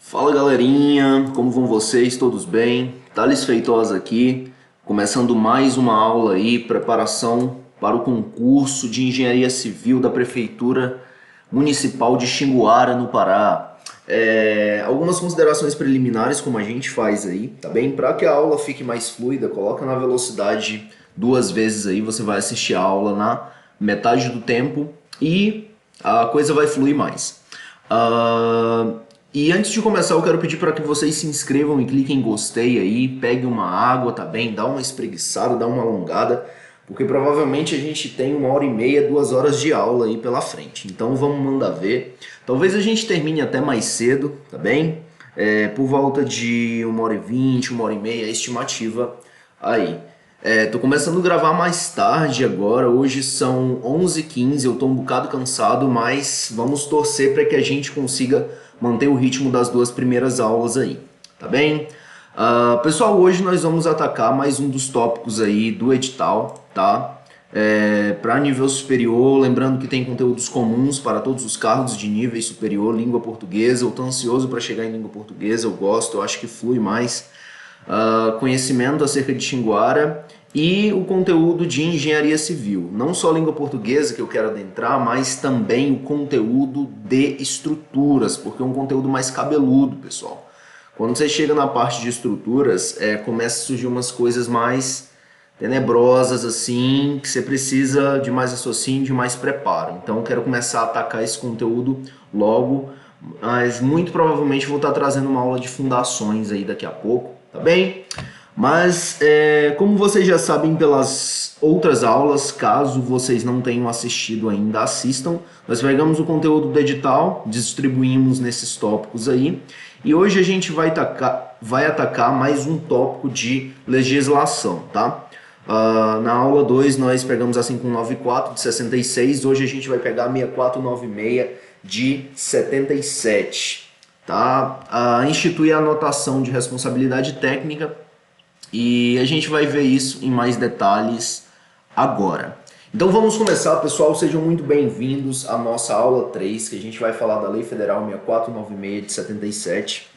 Fala galerinha, como vão vocês? Todos bem? Thales Feitosa aqui, começando mais uma aula aí, preparação para o concurso de Engenharia Civil da Prefeitura Municipal de Xinguara, no Pará. Algumas considerações preliminares, como a gente faz aí, tá bem? Para que a aula fique mais fluida, coloca na velocidade 2 vezes aí, você vai assistir a aula na metade do tempo e a coisa vai fluir mais. E antes de começar, eu quero pedir para que vocês se inscrevam e cliquem em gostei aí, peguem uma água, tá bem? Dá uma espreguiçada, dá uma alongada, porque provavelmente a gente tem 1h30, 2 horas de aula aí pela frente. Então vamos mandar ver. Talvez a gente termine até mais cedo, tá bem? Por volta de 1h20, 1h30, a estimativa aí. Tô começando a gravar mais tarde agora, hoje são 11h15, eu tô um bocado cansado, mas vamos torcer para que a gente consiga manter o ritmo das 2 primeiras aulas aí, tá bem? Pessoal, hoje nós vamos atacar mais um dos tópicos aí do edital, tá? Para nível superior, lembrando que tem conteúdos comuns para todos os cargos de nível superior, língua portuguesa. Eu tô ansioso para chegar em língua portuguesa, eu gosto, eu acho que flui mais. Conhecimento acerca de Xinguara e o conteúdo de engenharia civil. Não só a língua portuguesa que eu quero adentrar, mas também o conteúdo de estruturas, porque é um conteúdo mais cabeludo, pessoal. Quando você chega na parte de estruturas, começa a surgir umas coisas mais tenebrosas, assim, que você precisa de mais raciocínio, de mais preparo. Então eu quero começar a atacar esse conteúdo logo, mas muito provavelmente vou estar trazendo uma aula de fundações aí daqui a pouco, tá bem? Mas, como vocês já sabem pelas outras aulas, caso vocês não tenham assistido ainda, assistam. Nós pegamos o conteúdo do edital, distribuímos nesses tópicos aí, e hoje a gente vai atacar mais um tópico de legislação, tá? Na aula 2 nós pegamos a 594 de 66, hoje a gente vai pegar a 6496 de 77, tá? Institui a anotação de responsabilidade técnica. E a gente vai ver isso em mais detalhes agora. Então vamos começar, pessoal. Sejam muito bem-vindos à nossa aula 3, que a gente vai falar da Lei Federal 6496 de 77,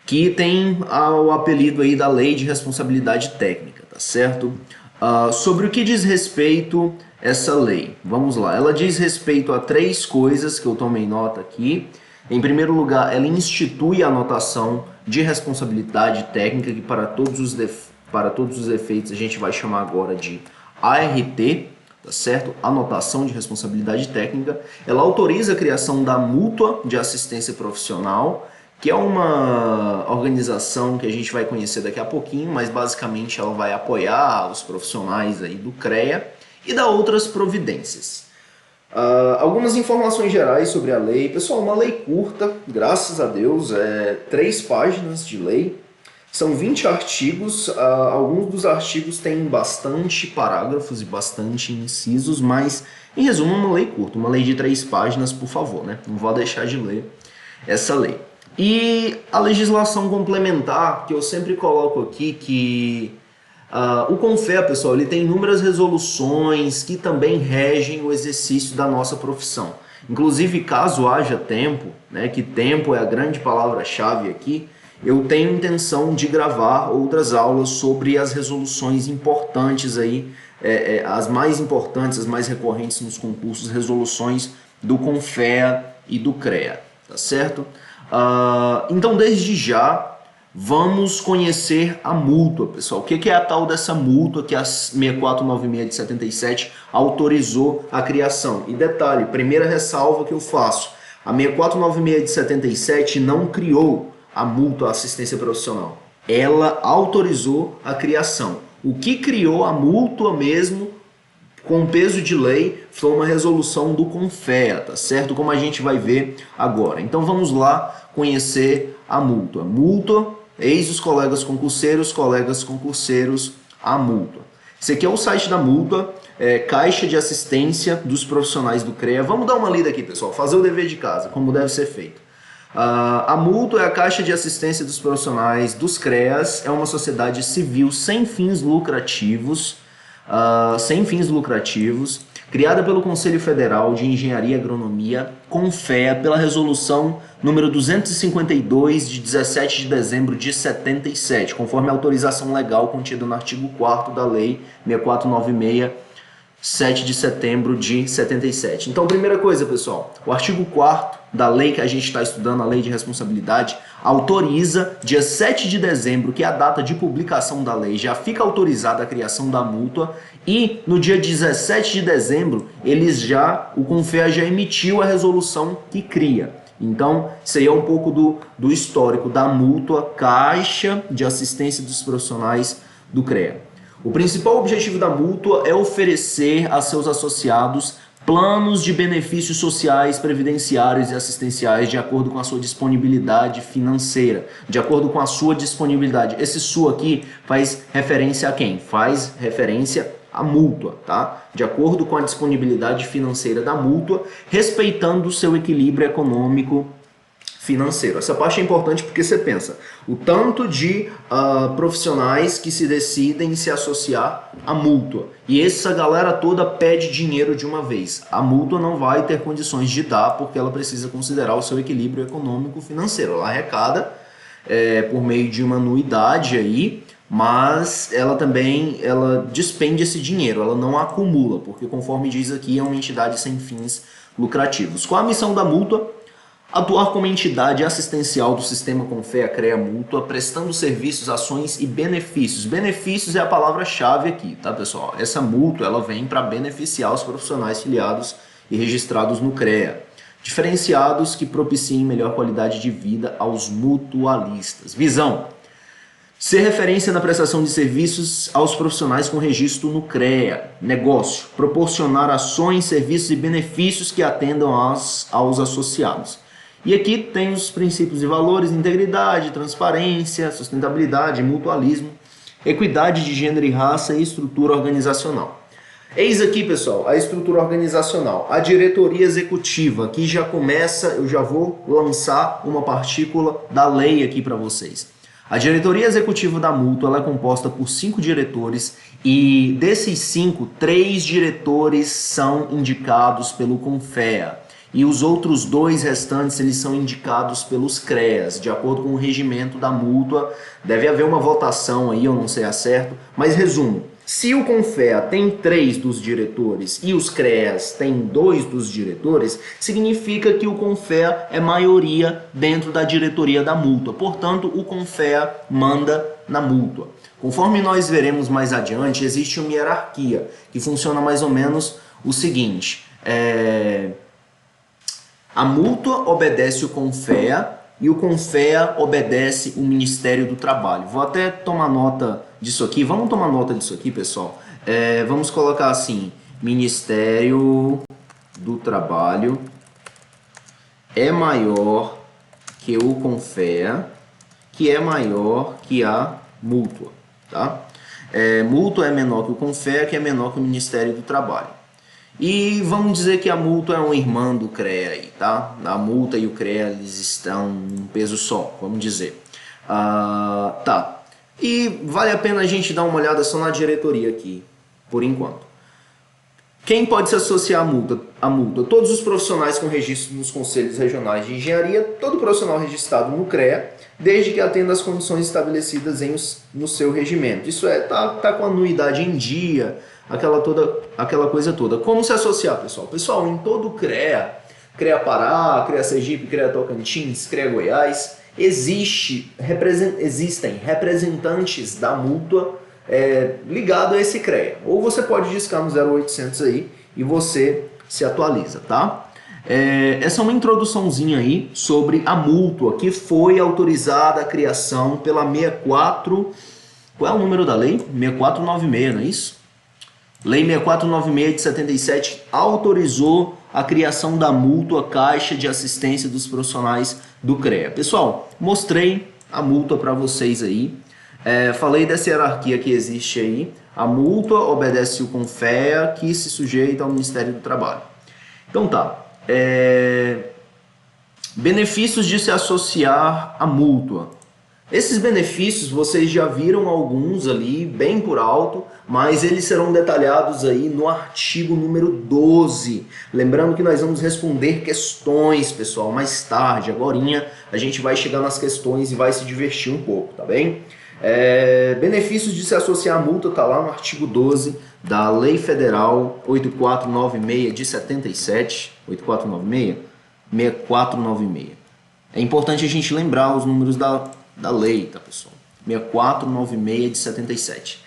que tem o apelido aí da Lei de Responsabilidade Técnica, tá certo? Sobre o que diz respeito essa lei? Vamos lá. Ela diz respeito a 3 coisas que eu tomei nota aqui. Em primeiro lugar, ela institui a anotação de responsabilidade técnica, que para todos os efeitos a gente vai chamar agora de ART, tá certo? Anotação de responsabilidade técnica. Ela autoriza a criação da mútua de assistência profissional, que é uma organização que a gente vai conhecer daqui a pouquinho, mas basicamente ela vai apoiar os profissionais aí do CREA e dar outras providências. Algumas informações gerais sobre a lei. Pessoal, uma lei curta, graças a Deus, 3 páginas de lei, são 20 artigos, alguns dos artigos têm bastante parágrafos e bastante incisos, mas em resumo uma lei curta, uma lei de 3 páginas, por favor, né? Não vou deixar de ler essa lei. E a legislação complementar, que eu sempre coloco aqui, que o CONFEA, pessoal, ele tem inúmeras resoluções que também regem o exercício da nossa profissão. Inclusive, caso haja tempo, né, que tempo é a grande palavra-chave aqui, eu tenho intenção de gravar outras aulas sobre as resoluções importantes aí, as mais importantes, as mais recorrentes nos concursos, resoluções do CONFEA e do CREA, tá certo? Então, desde já, vamos conhecer a mútua, pessoal. O que é a tal dessa mútua que a 6496 de 77 autorizou a criação? E detalhe, primeira ressalva que eu faço, a 6496 de 77 não criou a mútua assistência profissional. Ela autorizou a criação. O que criou a mútua mesmo, com peso de lei, foi uma resolução do CONFEA, tá certo? Como a gente vai ver agora. Então vamos lá conhecer a mútua. Mútua, eis os colegas concurseiros, a mútua. Esse aqui é o site da mútua, Caixa de Assistência dos Profissionais do CREA. Vamos dar uma lida aqui, pessoal, fazer o dever de casa, como deve ser feito. A mútua é a Caixa de Assistência dos Profissionais dos CREAs, é uma sociedade civil sem fins lucrativos, criada pelo Conselho Federal de Engenharia e Agronomia, CONFEA, pela resolução número 252 de 17 de dezembro de 77, conforme a autorização legal contida no artigo 4º da Lei 6496, 7 de setembro de 77. Então, primeira coisa, pessoal, o artigo 4º da lei que a gente está estudando, a Lei de Responsabilidade, autoriza, dia 7 de dezembro, que é a data de publicação da lei, já fica autorizada a criação da multa, e no dia 17 de dezembro, o CONFEA já emitiu a resolução que cria. Então, isso aí é um pouco do histórico da multa, Caixa de Assistência dos Profissionais do CREA. O principal objetivo da mútua é oferecer a seus associados planos de benefícios sociais, previdenciários e assistenciais de acordo com a sua disponibilidade financeira, de acordo com a sua disponibilidade. Esse "sua" aqui faz referência a quem? Faz referência à mútua, tá? De acordo com a disponibilidade financeira da mútua, respeitando o seu equilíbrio econômico financeiro. Essa parte é importante porque você pensa o tanto de profissionais que se decidem se associar à mútua. E essa galera toda pede dinheiro de uma vez. A mútua não vai ter condições de dar porque ela precisa considerar o seu equilíbrio econômico financeiro. Ela arrecada por meio de uma anuidade aí, mas ela despende esse dinheiro, ela não acumula, porque conforme diz aqui é uma entidade sem fins lucrativos. Qual a missão da mútua? Atuar como entidade assistencial do sistema CONFEA CREA Mútua, prestando serviços, ações e benefícios. Benefícios é a palavra-chave aqui, tá, pessoal? Essa mútua ela vem para beneficiar os profissionais filiados e registrados no CREA, diferenciados que propiciem melhor qualidade de vida aos mutualistas. Visão: ser referência na prestação de serviços aos profissionais com registro no CREA. Negócio: proporcionar ações, serviços e benefícios que atendam aos associados. E aqui tem os princípios e valores: integridade, transparência, sustentabilidade, mutualismo, equidade de gênero e raça e estrutura organizacional. Eis aqui, pessoal, a estrutura organizacional. A diretoria executiva, aqui já começa, eu já vou lançar uma partícula da lei aqui para vocês. A diretoria executiva da mútua ela é composta por 5 diretores e desses 5, 3 diretores são indicados pelo CONFEA. E os outros 2 restantes eles são indicados pelos CREAs, de acordo com o regimento da mútua. Deve haver uma votação aí, eu não sei a certo, mas resumo. Se o CONFEA tem 3 dos diretores e os CREAs têm 2 dos diretores, significa que o CONFEA é maioria dentro da diretoria da mútua. Portanto, o CONFEA manda na mútua. Conforme nós veremos mais adiante, existe uma hierarquia que funciona mais ou menos o seguinte: a mútua obedece o CONFEA e o CONFEA obedece o Ministério do Trabalho. Vou até tomar nota disso aqui. Vamos tomar nota disso aqui, pessoal. Vamos colocar assim: Ministério do Trabalho é maior que o CONFEA, que é maior que a mútua, tá? Mútua é menor que o CONFEA, que é menor que o Ministério do Trabalho. E vamos dizer que a mútua é uma irmã do CREA aí, tá? A mútua e o CREA eles estão em um peso só, vamos dizer. Tá. E vale a pena a gente dar uma olhada só na diretoria aqui, por enquanto. Quem pode se associar à mútua? Todos os profissionais com registro nos conselhos regionais de engenharia, todo profissional registrado no CREA, desde que atenda às condições estabelecidas no seu regimento. Isso tá com a anuidade em dia, aquela coisa toda. Como se associar, pessoal? Pessoal, em todo o CREA, CREA Pará, CREA Sergipe, CREA Tocantins, CREA Goiás, existem representantes da mútua ligado a esse CREA. Ou você pode discar no 0800 aí e você se atualiza, tá? Essa é uma introduçãozinha aí sobre a mútua, que foi autorizada a criação pela 64... Qual é o número da lei? 6496, não é isso? Lei 6496 de 77 autorizou a criação da mútua Caixa de Assistência dos Profissionais do CREA. Pessoal, mostrei a mútua para vocês aí. Falei dessa hierarquia que existe aí. A mútua obedece o CONFEA, que se sujeita ao Ministério do Trabalho. Então tá. Benefícios de se associar à mútua. Esses benefícios vocês já viram alguns ali, bem por alto, mas eles serão detalhados aí no artigo número 12. Lembrando que nós vamos responder questões, pessoal, mais tarde. Agorinha a gente vai chegar nas questões e vai se divertir um pouco, tá bem? Benefícios de se associar à multa tá lá no artigo 12 da Lei Federal 8496 de 77, 8496, 6496. É importante a gente lembrar os números da lei, tá, pessoal? 6496 de 77.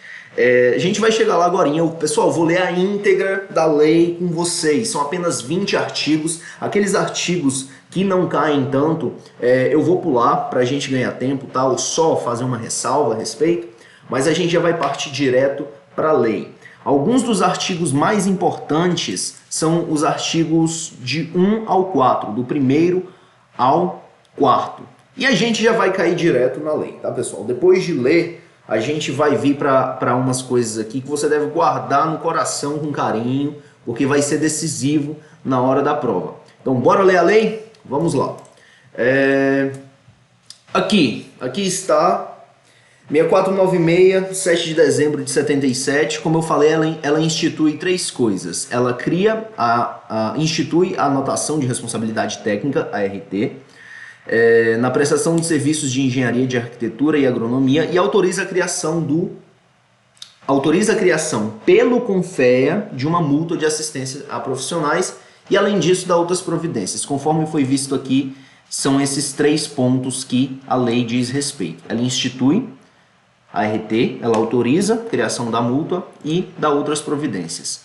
A gente vai chegar lá agora. Pessoal, vou ler a íntegra da lei com vocês. São apenas 20 artigos. Aqueles artigos que não caem tanto, eu vou pular para a gente ganhar tempo, tá? Ou só fazer uma ressalva a respeito. Mas a gente já vai partir direto para a lei. Alguns dos artigos mais importantes são os artigos de 1 ao 4, do 1º ao 4º. E a gente já vai cair direto na lei, tá, pessoal? Depois de ler, a gente vai vir para umas coisas aqui que você deve guardar no coração com carinho, porque vai ser decisivo na hora da prova. Então, bora ler a lei? Vamos lá. Aqui está 6496, 7 de dezembro de 77. Como eu falei, ela institui 3 coisas. Ela institui a anotação de responsabilidade técnica, a ART, na prestação de serviços de engenharia de arquitetura e agronomia, e autoriza a criação pelo CONFEA de uma multa de assistência a profissionais e, além disso, dá outras providências. Conforme foi visto aqui, são esses 3 pontos que a lei diz respeito. Ela institui a ART, ela autoriza a criação da multa e dá outras providências.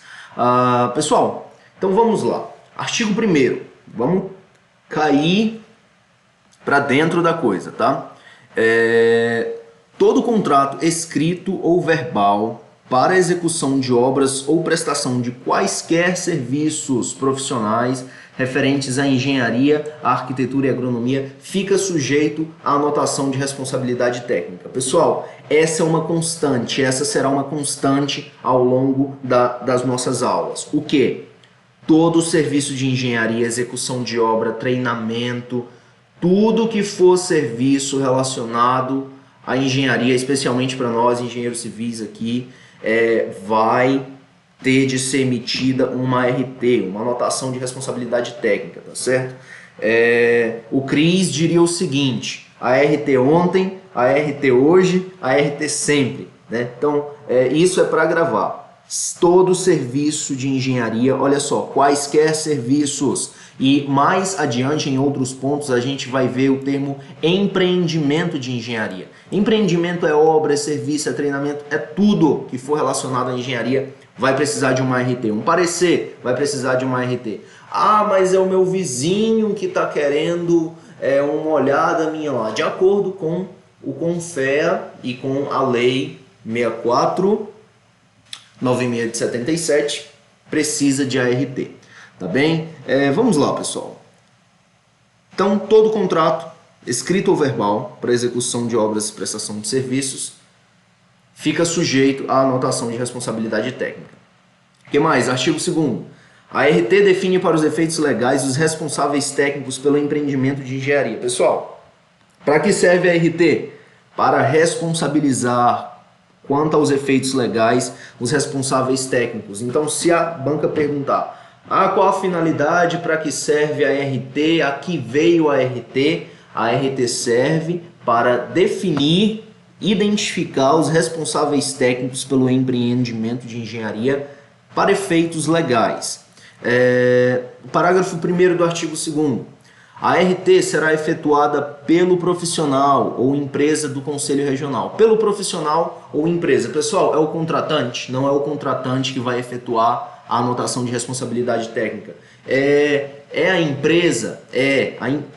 Pessoal, então vamos lá. Artigo 1º, vamos cair para dentro da coisa, tá? Todo contrato escrito ou verbal para execução de obras ou prestação de quaisquer serviços profissionais referentes à engenharia, à arquitetura e agronomia fica sujeito à anotação de responsabilidade técnica. Pessoal, essa é uma constante, essa será uma constante ao longo das nossas aulas. O quê? Todo serviço de engenharia, execução de obra, treinamento, tudo que for serviço relacionado à engenharia, especialmente para nós, engenheiros civis aqui, vai ter de ser emitida uma ART, uma anotação de responsabilidade técnica, tá certo? O CRIS diria o seguinte: a ART ontem, a ART hoje, a ART sempre, né? Então, isso é para gravar. Todo serviço de engenharia, olha só, quaisquer serviços. E mais adiante, em outros pontos, a gente vai ver o termo empreendimento de engenharia. Empreendimento é obra, é serviço, é treinamento, é tudo que for relacionado à engenharia vai precisar de uma ART. Um parecer vai precisar de uma ART. Ah, mas é o meu vizinho que está querendo uma olhada minha lá. De acordo com o CONFEA e com a Lei 6496 de 77, precisa de ART. Tá bem? Vamos lá, pessoal. Então, todo contrato, escrito ou verbal, para execução de obras e prestação de serviços, fica sujeito à anotação de responsabilidade técnica. O que mais? Artigo 2º. A ART define para os efeitos legais os responsáveis técnicos pelo empreendimento de engenharia. Pessoal, para que serve a ART? Para responsabilizar, quanto aos efeitos legais, os responsáveis técnicos. Então, se a banca perguntar qual a finalidade, para que serve a ART, a que veio a ART serve para definir, identificar os responsáveis técnicos pelo empreendimento de engenharia para efeitos legais. Parágrafo 1º do artigo 2º. A ART será efetuada pelo profissional ou empresa do Conselho Regional. Pelo profissional ou empresa. Pessoal, é o contratante? Não é o contratante que vai efetuar a anotação de responsabilidade técnica. É a empresa?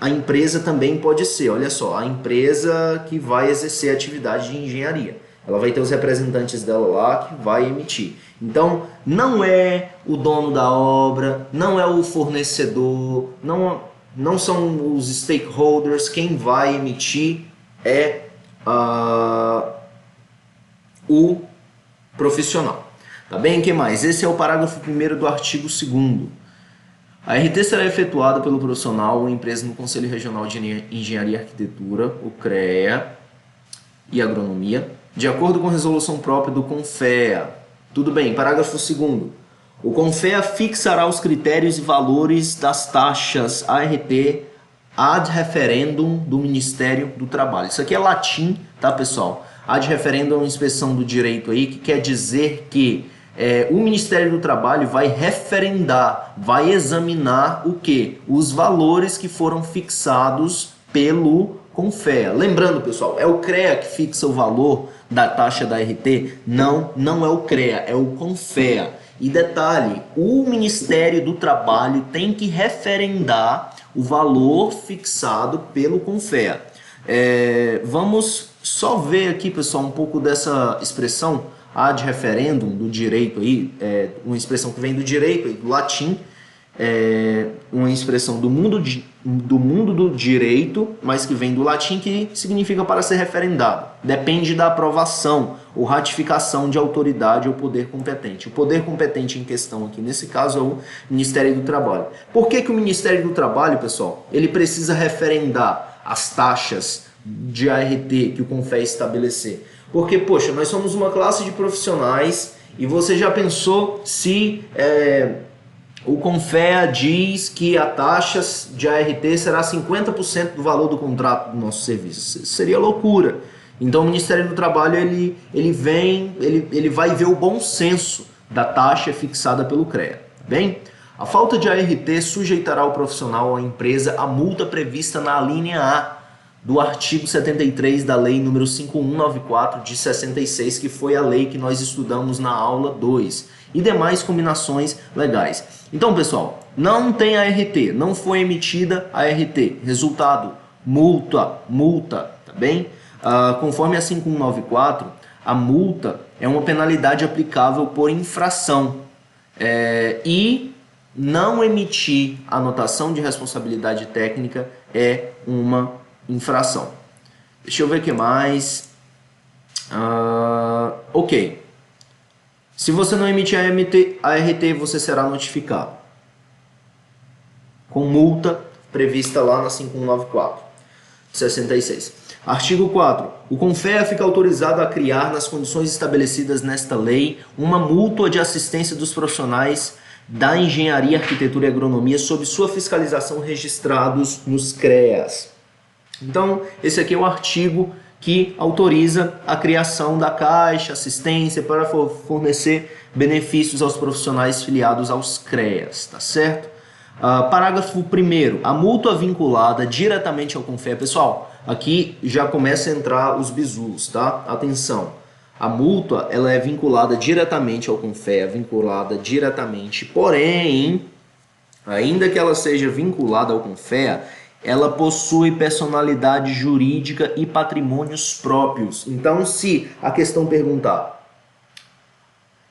A empresa também pode ser. Olha só, a empresa que vai exercer a atividade de engenharia. Ela vai ter os representantes dela lá que vai emitir. Então, não é o dono da obra, não é o fornecedor, não são os stakeholders. Quem vai emitir é o profissional. Tá bem? O que mais? Esse é o parágrafo 1º do artigo 2º. A ART será efetuada pelo profissional ou empresa no Conselho Regional de Engenharia e Arquitetura, o CREA, e Agronomia, de acordo com resolução própria do CONFEA. Tudo bem, parágrafo 2º. O CONFEA fixará os critérios e valores das taxas ART ad referendum do Ministério do Trabalho. Isso aqui é latim, tá, pessoal? Ad referendum é uma expressão do direito aí que quer dizer que o Ministério do Trabalho vai referendar, vai examinar o quê? Os valores que foram fixados pelo CONFEA. Lembrando, pessoal, é o CREA que fixa o valor da taxa da ART? Não, não é o CREA, é o CONFEA. E detalhe, o Ministério do Trabalho tem que referendar o valor fixado pelo CONFEA. Vamos só ver aqui, pessoal, um pouco dessa expressão ad referendum do direito aí, uma expressão que vem do direito, do latim, uma expressão do mundo do direito, mas que vem do latim, que significa para ser referendado. Depende da aprovação ou ratificação de autoridade ou poder competente. O poder competente em questão aqui, nesse caso, é o Ministério do Trabalho. Por que que o Ministério do Trabalho, pessoal, ele precisa referendar as taxas de ART que o CONFEA estabelecer? Porque, poxa, nós somos uma classe de profissionais e você já pensou se o CONFEA diz que a taxa de ART será 50% do valor do contrato do nosso serviço? Isso seria loucura. Então o Ministério do Trabalho ele vai ver o bom senso da taxa fixada pelo CREA. Bem, a falta de ART sujeitará o profissional ou a empresa à multa prevista na alínea A do artigo 73 da Lei número 5194 de 66, que foi a lei que nós estudamos na aula 2, e demais combinações legais. Então, pessoal, não tem ART, não foi emitida ART. Resultado, multa, tá bem? Conforme a 5194, a multa é uma penalidade aplicável por infração e não emitir anotação de responsabilidade técnica é uma infração. Deixa eu ver o que mais. Ok. Se você não emitir a ART, você será notificado com multa prevista lá na 5194, 66. Artigo 4. O CONFEA fica autorizado a criar, nas condições estabelecidas nesta lei, uma mútua de assistência dos profissionais da engenharia, arquitetura e agronomia sob sua fiscalização registrados nos CREAS. Então, esse aqui é o artigo que autoriza a criação da Caixa, assistência para fornecer benefícios aos profissionais filiados aos CREAS, tá certo? Parágrafo 1º, a mútua vinculada diretamente ao CONFEA. Pessoal, aqui já começa a entrar os bizus, tá? Atenção, a mútua ela é vinculada diretamente ao CONFEA, porém, ainda que ela seja vinculada ao CONFEA, ela possui personalidade jurídica e patrimônios próprios. Então, se a questão perguntar,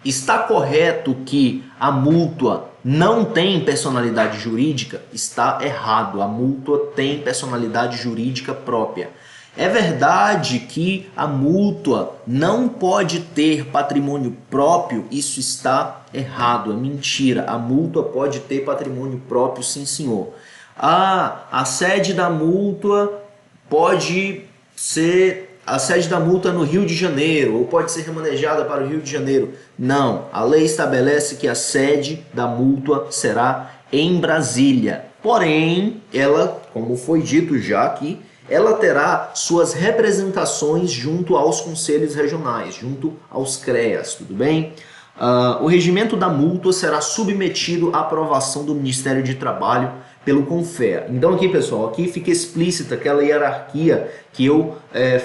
está correto que a mútua não tem personalidade jurídica? Está errado, a mútua tem personalidade jurídica própria. É verdade que a mútua não pode ter patrimônio próprio? Isso está errado, é mentira. A mútua pode ter patrimônio próprio, sim senhor. A sede da mútua pode ser a sede da multa no Rio de Janeiro, ou pode ser remanejada para o Rio de Janeiro. Não, a lei estabelece que a sede da mútua será em Brasília. Porém, ela, como foi dito já aqui, ela terá suas representações junto aos conselhos regionais, junto aos CREAS, tudo bem? O regimento da mútua será submetido à aprovação do Ministério de Trabalho pelo CONFEA. Então aqui, pessoal, aqui fica explícita aquela hierarquia que eu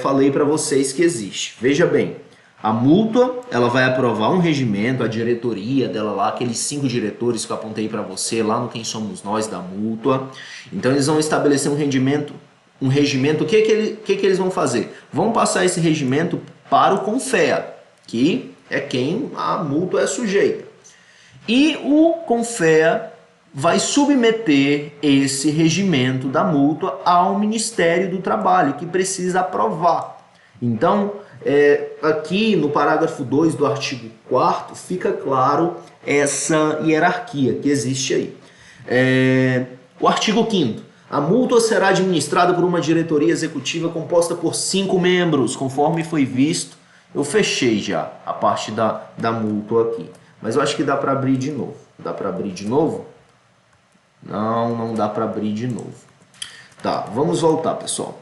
falei para vocês que existe. Veja bem, a mútua ela vai aprovar um regimento, a diretoria dela lá, aqueles 5 diretores que eu apontei para você lá no Quem Somos Nós da mútua. Então eles vão estabelecer um regimento. O que eles vão fazer? Vão passar esse regimento para o CONFEA, que é quem a mútua é sujeita. E o CONFEA vai submeter esse regimento da mútua ao Ministério do Trabalho, que precisa aprovar. Então, aqui no parágrafo 2 do artigo 4º, fica claro essa hierarquia que existe aí. O artigo 5º. A mútua será administrada por uma diretoria executiva composta por 5 membros, conforme foi visto. Eu fechei já a parte da mútua aqui, mas eu acho que dá para abrir de novo. Dá para abrir de novo? Não, não dá para abrir de novo. Tá, vamos voltar, pessoal.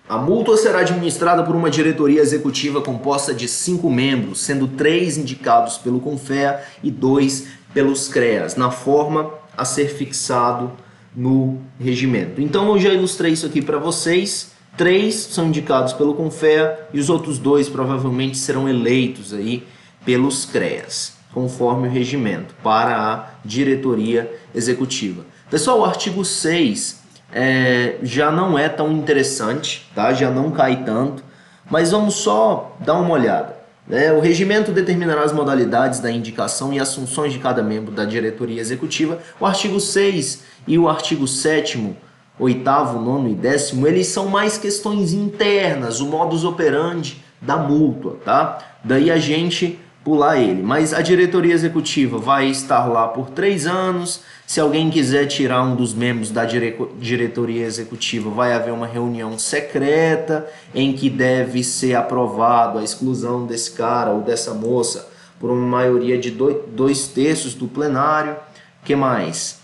A mútua será administrada por uma diretoria executiva composta de 5 membros, sendo 3 indicados pelo CONFEA e 2 pelos CREAS, na forma a ser fixado no regimento. Então eu já ilustrei isso aqui para vocês. 3 são indicados pelo CONFEA e os outros 2 provavelmente serão eleitos aí pelos CREAS, conforme o regimento, para a diretoria executiva. Pessoal, o artigo 6 já não é tão interessante, tá? Já não cai tanto, mas vamos só dar uma olhada. O regimento determinará as modalidades da indicação e as funções de cada membro da diretoria executiva. O artigo 6 e o artigo 7º, 8º, 9º e 10º, eles são mais questões internas, o modus operandi da mútua, tá? Daí a gente pular ele. Mas a diretoria executiva vai estar lá por 3 anos. Se alguém quiser tirar um dos membros da diretoria executiva, vai haver uma reunião secreta em que deve ser aprovado a exclusão desse cara ou dessa moça por uma maioria de 2/3 do plenário. O que mais?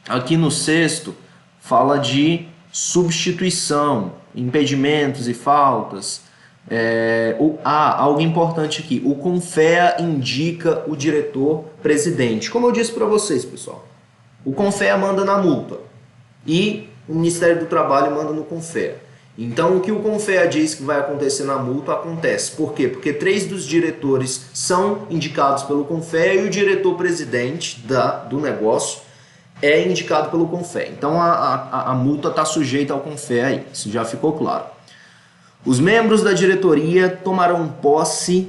Aqui no 6º fala de substituição, impedimentos e faltas. Algo importante aqui, o CONFEA indica o diretor-presidente. Como eu disse para vocês, pessoal, o CONFEA manda na mútua e o Ministério do Trabalho manda no CONFEA. Então, o que o CONFEA diz que vai acontecer na mútua, acontece. Por quê? Porque 3 dos diretores são indicados pelo CONFEA e o diretor-presidente do negócio é indicado pelo CONFEA. Então, a mútua está sujeita ao CONFEA aí, isso já ficou claro. Os membros da diretoria tomarão posse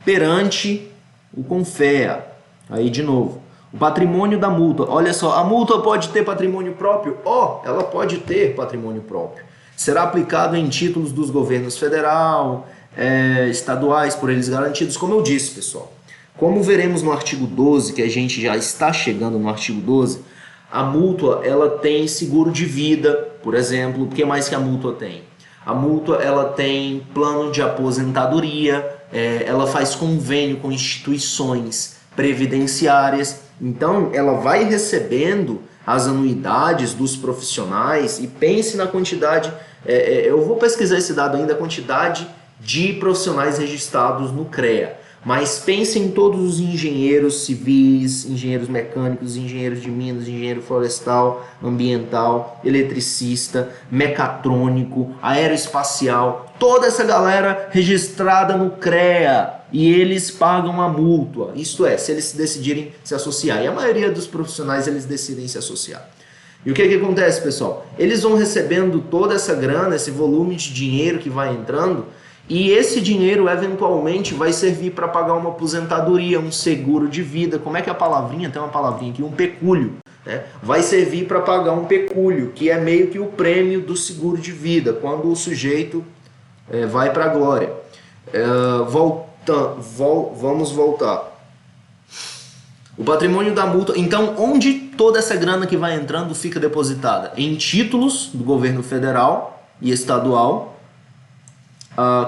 perante o CONFEA. Aí, de novo, o patrimônio da mútua. Olha só, a mútua pode ter patrimônio próprio? Ela pode ter patrimônio próprio. Será aplicado em títulos dos governos federal, estaduais, por eles garantidos, como eu disse, pessoal. Como veremos no artigo 12, que a gente já está chegando no artigo 12, a mútua ela tem seguro de vida, por exemplo. O que mais que a mútua tem? A mútua ela tem plano de aposentadoria, ela faz convênio com instituições previdenciárias. Então ela vai recebendo as anuidades dos profissionais e pense na quantidade, eu vou pesquisar esse dado ainda, a quantidade de profissionais registrados no CREA. Mas pense em todos os engenheiros civis, engenheiros mecânicos, engenheiros de minas, engenheiro florestal, ambiental, eletricista, mecatrônico, aeroespacial, toda essa galera registrada no CREA e eles pagam a mútua, isto é, se eles decidirem se associar. E a maioria dos profissionais eles decidem se associar. E o que acontece, pessoal? Eles vão recebendo toda essa grana, esse volume de dinheiro que vai entrando. E esse dinheiro, eventualmente, vai servir para pagar uma aposentadoria, um seguro de vida. Como é que é a palavrinha? Tem uma palavrinha aqui, um pecúlio. Né? Vai servir para pagar um pecúlio, que é meio que o prêmio do seguro de vida, quando o sujeito vai para a glória. Vamos voltar. O patrimônio da mútua. Então, onde toda essa grana que vai entrando fica depositada? Em títulos do governo federal e estadual,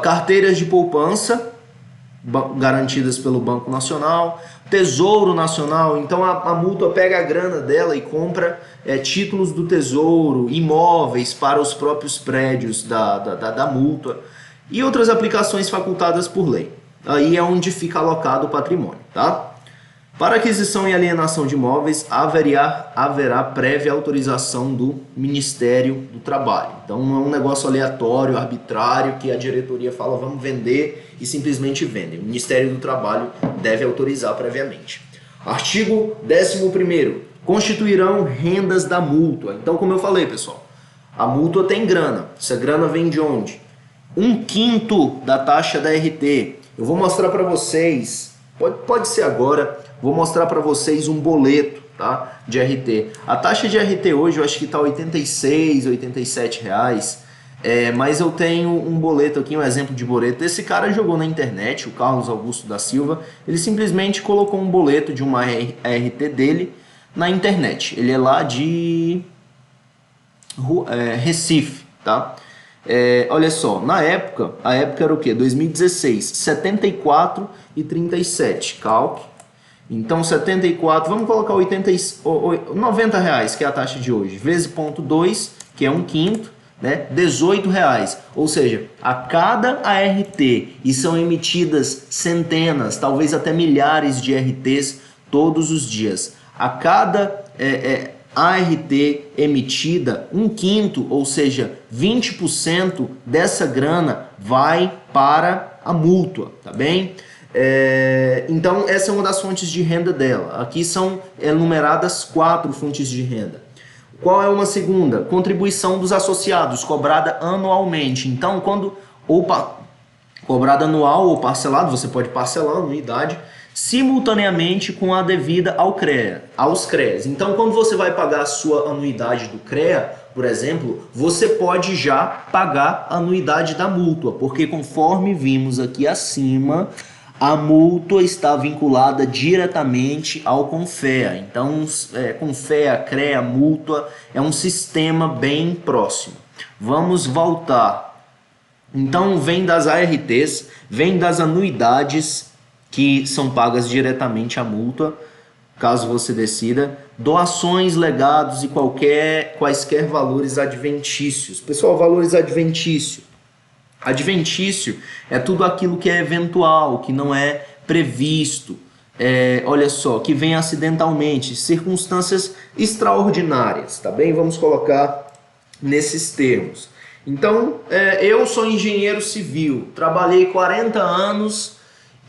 carteiras de poupança garantidas pelo Banco Nacional, Tesouro Nacional. Então a mútua pega a grana dela e compra títulos do Tesouro, imóveis para os próprios prédios da mútua e outras aplicações facultadas por lei. Aí é onde fica alocado o patrimônio, tá? Para aquisição e alienação de imóveis, haverá prévia autorização do Ministério do Trabalho. Então não é um negócio aleatório, arbitrário, que a diretoria fala vamos vender e simplesmente vendem. O Ministério do Trabalho deve autorizar previamente. Artigo 11º. Constituirão rendas da mútua. Então, como eu falei, pessoal, a mútua tem grana. Essa grana vem de onde? 1/5 da taxa da RT. Eu vou mostrar para vocês, pode ser agora, vou mostrar para vocês um boleto, tá, de RT. A taxa de RT hoje eu acho que está R$ 86, R$ 87 reais. Mas eu tenho um boleto aqui, um exemplo de boleto. Esse cara jogou na internet, o Carlos Augusto da Silva. Ele simplesmente colocou um boleto de uma RT dele na internet. Ele é lá de Recife, tá? Olha só, na época, a época era o quê? 2016, 74,37, calque. Então 74, vamos colocar 90 reais, que é a taxa de hoje, vezes 0,2, que é 1/5, né? 18 reais. Ou seja, a cada ART, e são emitidas centenas, talvez até milhares de ARTs todos os dias. A cada ART emitida, 1/5, ou seja, 20% dessa grana vai para a mútua, tá bem? Então essa é uma das fontes de renda dela. Aqui são enumeradas 4 fontes de renda. Qual é uma segunda? Contribuição dos associados, cobrada anualmente. Então, quando cobrada anual ou parcelado, você pode parcelar a anuidade simultaneamente com a devida aos CREAs. Então, quando você vai pagar a sua anuidade do CREA, por exemplo, você pode já pagar a anuidade da mútua, porque conforme vimos aqui acima, a mútua está vinculada diretamente ao CONFEA. Então, CONFEA, CREA, mútua é um sistema bem próximo. Vamos voltar. Então, vem das ARTs, vem das anuidades que são pagas diretamente à mútua, caso você decida, doações, legados e quaisquer valores adventícios. Pessoal, valores adventícios. Adventício é tudo aquilo que é eventual, que não é previsto, olha só, que vem acidentalmente, circunstâncias extraordinárias, tá bem? Vamos colocar nesses termos. Então, eu sou engenheiro civil, trabalhei 40 anos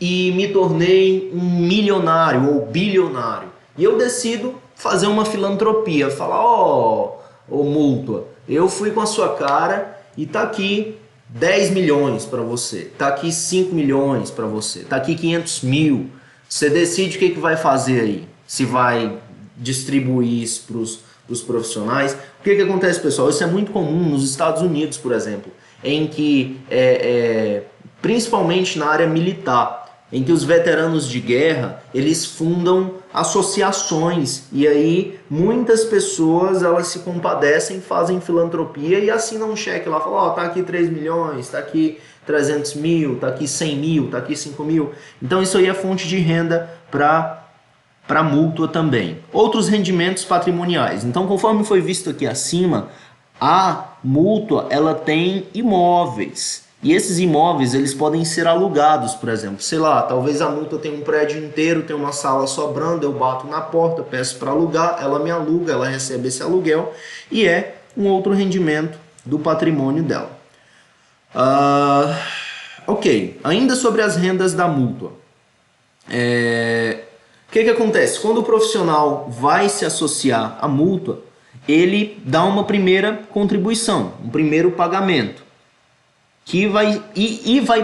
e me tornei um milionário ou bilionário. E eu decido fazer uma filantropia, falar, ó mútua, eu fui com a sua cara e tá aqui 10 milhões para você, tá aqui 5 milhões para você, tá aqui 500 mil. Você decide o que vai fazer aí. Se vai distribuir isso para os profissionais. O que acontece, pessoal? Isso é muito comum nos Estados Unidos, por exemplo, em que, principalmente na área militar, em que os veteranos de guerra, eles fundam associações e aí muitas pessoas elas se compadecem, fazem filantropia e assinam um cheque lá, falam, tá aqui 3 milhões, tá aqui 300 mil, tá aqui 100 mil, tá aqui 5 mil. Então isso aí é fonte de renda para mútua também. Outros rendimentos patrimoniais. Então, conforme foi visto aqui acima, a mútua ela tem imóveis. E esses imóveis, eles podem ser alugados, por exemplo. Sei lá, talvez a mútua tenha um prédio inteiro, tem uma sala sobrando, eu bato na porta, peço para alugar, ela me aluga, ela recebe esse aluguel e é um outro rendimento do patrimônio dela. Ok, ainda sobre as rendas da mútua. O que acontece? Quando o profissional vai se associar à mútua, ele dá uma primeira contribuição, um primeiro pagamento, que vai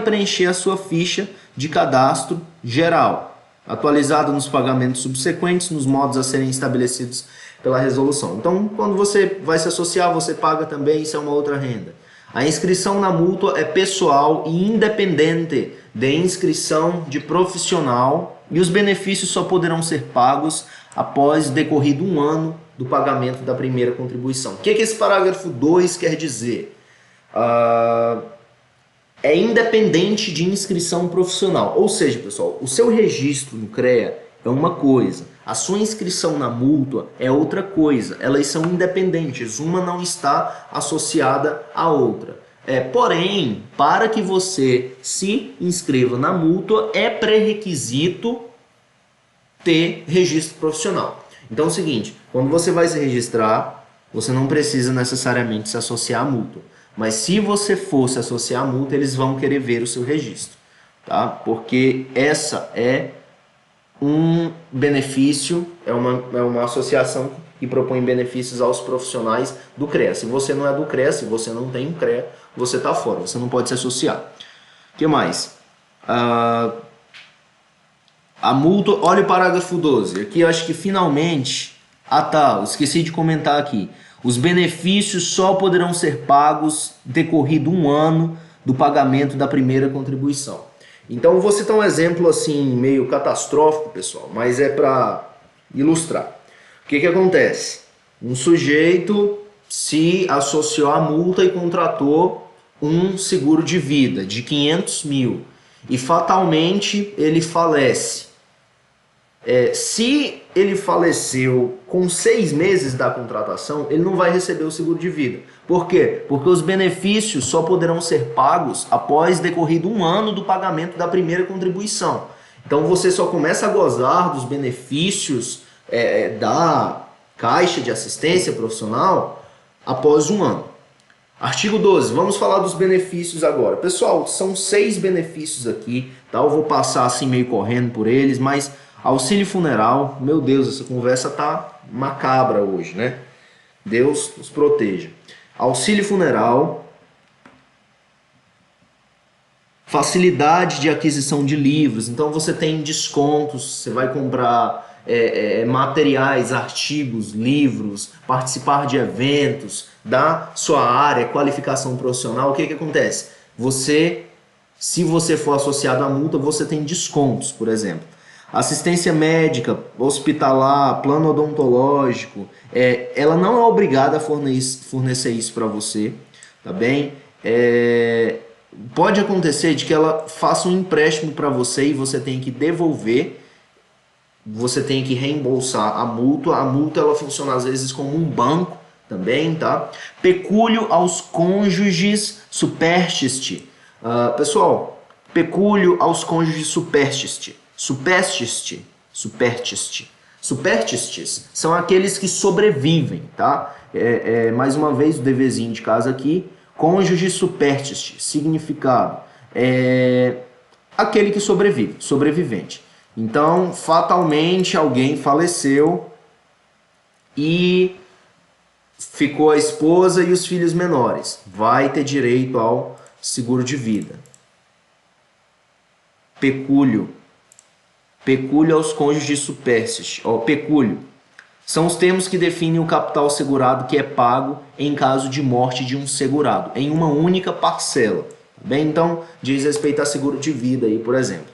preencher a sua ficha de cadastro geral, atualizada nos pagamentos subsequentes, nos modos a serem estabelecidos pela resolução. Então, quando você vai se associar, você paga também, isso é uma outra renda. A inscrição na mútua é pessoal e independente de inscrição de profissional e os benefícios só poderão ser pagos após decorrido um ano do pagamento da primeira contribuição. O que esse parágrafo 2 quer dizer? É independente de inscrição profissional. Ou seja, pessoal, o seu registro no CREA é uma coisa, a sua inscrição na mútua é outra coisa. Elas são independentes, uma não está associada à outra. Porém, para que você se inscreva na mútua, é pré-requisito ter registro profissional. Então é o seguinte, quando você vai se registrar, você não precisa necessariamente se associar à mútua. Mas se você for se associar à mútua, eles vão querer ver o seu registro, tá? Porque essa é um benefício, é uma associação que propõe benefícios aos profissionais do CREA. Se você não é do CREA, se você não tem um CREA, você está fora, você não pode se associar. O que mais? A mútua, olha o parágrafo 12. Aqui eu acho que finalmente... eu esqueci de comentar aqui. Os benefícios só poderão ser pagos decorrido um ano do pagamento da primeira contribuição. Então, vou citar um exemplo assim meio catastrófico, pessoal, mas é para ilustrar. O que acontece? Um sujeito se associou à multa e contratou um seguro de vida de 500 mil e fatalmente ele falece. Se ele faleceu com 6 meses da contratação, ele não vai receber o seguro de vida. Por quê? Porque os benefícios só poderão ser pagos após decorrido 1 ano do pagamento da primeira contribuição. Então você só começa a gozar dos benefícios da Caixa de Assistência Profissional após 1 ano. Artigo 12, vamos falar dos benefícios agora. Pessoal, são 6 benefícios aqui, tá? Eu vou passar assim meio correndo por eles, mas auxílio funeral, meu Deus, essa conversa tá macabra hoje, né? Deus nos proteja. Auxílio funeral, facilidade de aquisição de livros, então você tem descontos, você vai comprar materiais, artigos, livros, participar de eventos da sua área, qualificação profissional. O que acontece? Se você for associado à multa, você tem descontos, por exemplo. Assistência médica, hospitalar, plano odontológico, ela não é obrigada a fornecer isso para você, tá bem? Pode acontecer de que ela faça um empréstimo para você e você tem que devolver, você tem que reembolsar a multa. A multa ela funciona às vezes como um banco também, tá? Pecúlio aos cônjuges superstite. Pessoal, pecúlio aos cônjuges superstite. Superstes são aqueles que sobrevivem, tá? Mais uma vez o deverzinho de casa aqui. Cônjuge superstite, significado, aquele que sobrevive, sobrevivente. Então, fatalmente alguém faleceu e ficou a esposa e os filhos menores. Vai ter direito ao seguro de vida. Pecúlio. Pecúlio aos cônjuges superstite. Pecúlio são os termos que definem o capital segurado que é pago em caso de morte de um segurado, em uma única parcela. Bem, então, diz respeito a seguro de vida aí, por exemplo.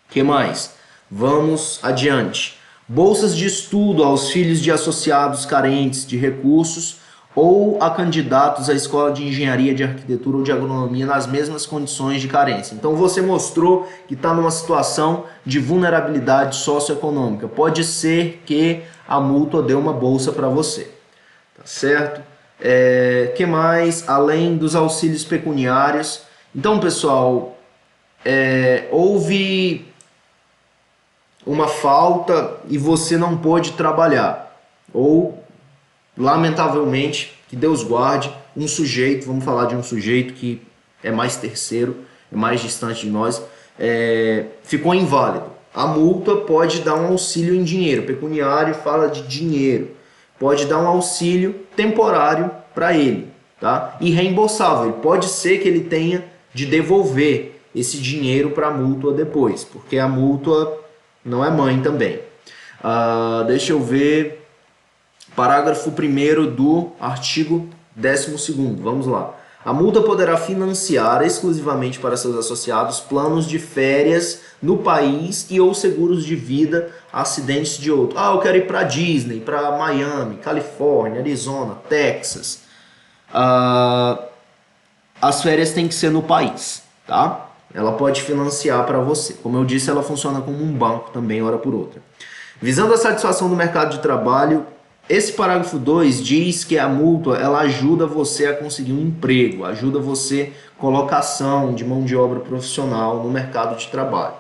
O que mais? Vamos adiante. Bolsas de estudo aos filhos de associados carentes de recursos ou a candidatos à escola de engenharia, de arquitetura ou de agronomia nas mesmas condições de carência. Então você mostrou que está numa situação de vulnerabilidade socioeconômica. Pode ser que a mútua dê uma bolsa para você. Tá certo? Que mais? Além dos auxílios pecuniários. Então, pessoal, houve uma falta e você não pôde trabalhar. Ou, lamentavelmente, que Deus guarde, um sujeito, vamos falar de um sujeito que é mais terceiro, é mais distante de nós, ficou inválido. A multa pode dar um auxílio em dinheiro, pecuniário fala de dinheiro, pode dar um auxílio temporário para ele, tá? E reembolsável, pode ser que ele tenha de devolver esse dinheiro para a mútua depois, porque a mútua não é mãe também. Deixa eu ver, parágrafo 1º do artigo 12º, vamos lá. A multa poderá financiar exclusivamente para seus associados planos de férias no país e ou seguros de vida, acidentes de outro. Eu quero ir para Disney, para Miami, Califórnia, Arizona, Texas. As férias têm que ser no país, tá? Ela pode financiar para você. Como eu disse, ela funciona como um banco também, hora por outra. Visando a satisfação do mercado de trabalho, esse parágrafo 2 diz que a multa ela ajuda você a conseguir um emprego, ajuda você colocação de mão de obra profissional no mercado de trabalho.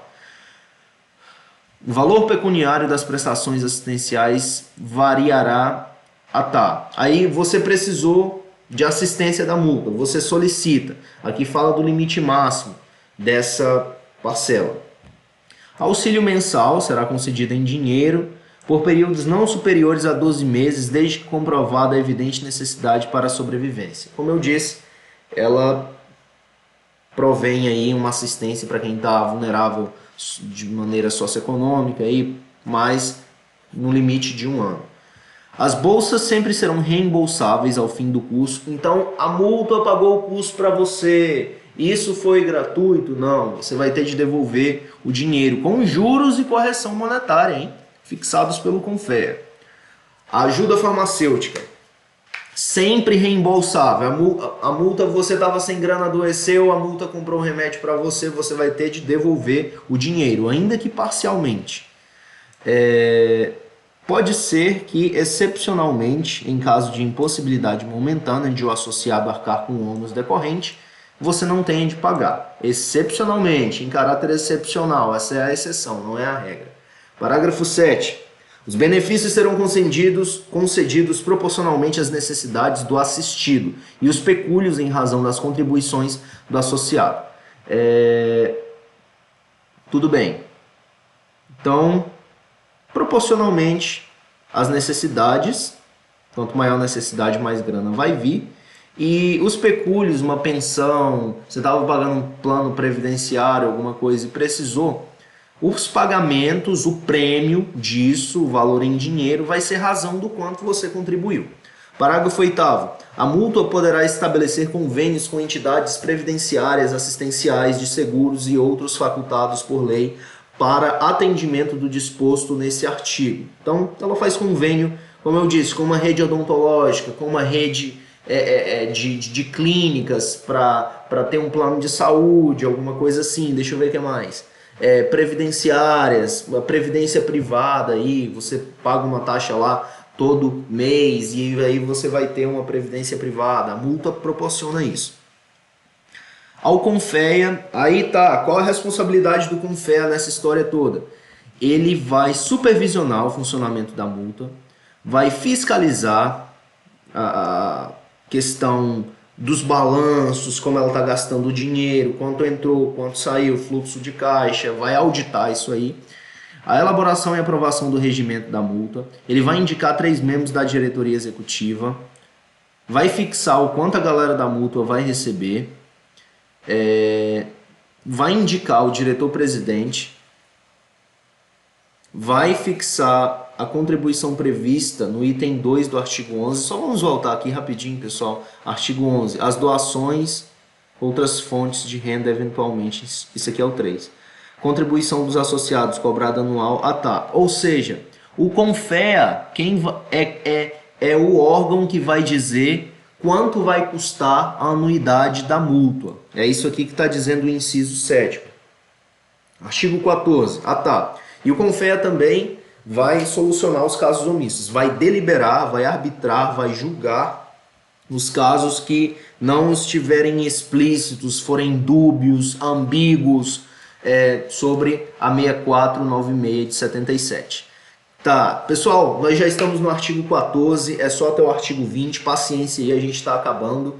O valor pecuniário das prestações assistenciais variará Aí você precisou de assistência da multa, você solicita. Aqui fala do limite máximo dessa parcela. Auxílio mensal será concedido em dinheiro por períodos não superiores a 12 meses, desde que comprovada a evidente necessidade para a sobrevivência. Como eu disse, ela provém aí uma assistência para quem está vulnerável de maneira socioeconômica, mas no limite de 1 ano. As bolsas sempre serão reembolsáveis ao fim do curso, então a multa pagou o custo para você. Isso foi gratuito? Não, você vai ter de devolver o dinheiro com juros e correção monetária, fixados pelo Confer. Ajuda farmacêutica. Sempre reembolsável. A multa, você estava sem grana, adoeceu, a multa comprou um remédio para você, você vai ter de devolver o dinheiro, ainda que parcialmente. Pode ser que, excepcionalmente, em caso de impossibilidade momentânea de o associado arcar com o ônus decorrente, você não tenha de pagar. Excepcionalmente, em caráter excepcional, essa é a exceção, não é a regra. Parágrafo 7. Os benefícios serão concedidos proporcionalmente às necessidades do assistido e os pecúlios em razão das contribuições do associado. Tudo bem. Então, proporcionalmente às necessidades, quanto maior a necessidade, mais grana vai vir. E os pecúlios, uma pensão, você estava pagando um plano previdenciário, alguma coisa e precisou, os pagamentos, o prêmio disso, o valor em dinheiro, vai ser razão do quanto você contribuiu. Parágrafo 8º. A mútua poderá estabelecer convênios com entidades previdenciárias, assistenciais, de seguros e outros facultados por lei para atendimento do disposto nesse artigo. Então, ela faz convênio, como eu disse, com uma rede odontológica, com uma rede de clínicas para ter um plano de saúde, alguma coisa assim. Deixa eu ver o que mais. Previdenciárias, a previdência privada, aí você paga uma taxa lá todo mês e aí você vai ter uma previdência privada. A multa proporciona isso. Ao CONFEA, aí tá, qual a responsabilidade do CONFEA nessa história toda? Ele vai supervisionar o funcionamento da multa, vai fiscalizar a questão dos balanços, como ela está gastando o dinheiro, quanto entrou, quanto saiu, fluxo de caixa, vai auditar isso aí. A elaboração e aprovação do regimento da multa, ele vai indicar 3 membros da diretoria executiva, vai fixar o quanto a galera da multa vai receber, vai indicar o diretor-presidente, vai fixar a contribuição prevista no item 2 do artigo 11. Só vamos voltar aqui rapidinho, pessoal. Artigo 11. As doações, outras fontes de renda eventualmente. Isso aqui é o 3. Contribuição dos associados cobrada anual. Ah, tá. Ou seja, o CONFEA é o órgão que vai dizer quanto vai custar a anuidade da mútua. É isso aqui que está dizendo o inciso 7º. Artigo 14. Ah, tá. E o CONFEA também vai solucionar os casos omissos. Vai deliberar, vai arbitrar, vai julgar os casos que não estiverem explícitos, forem dúbios, ambíguos, sobre a 6496 de 77. Tá, pessoal, nós já estamos no artigo 14, é só até o artigo 20, paciência aí, a gente está acabando.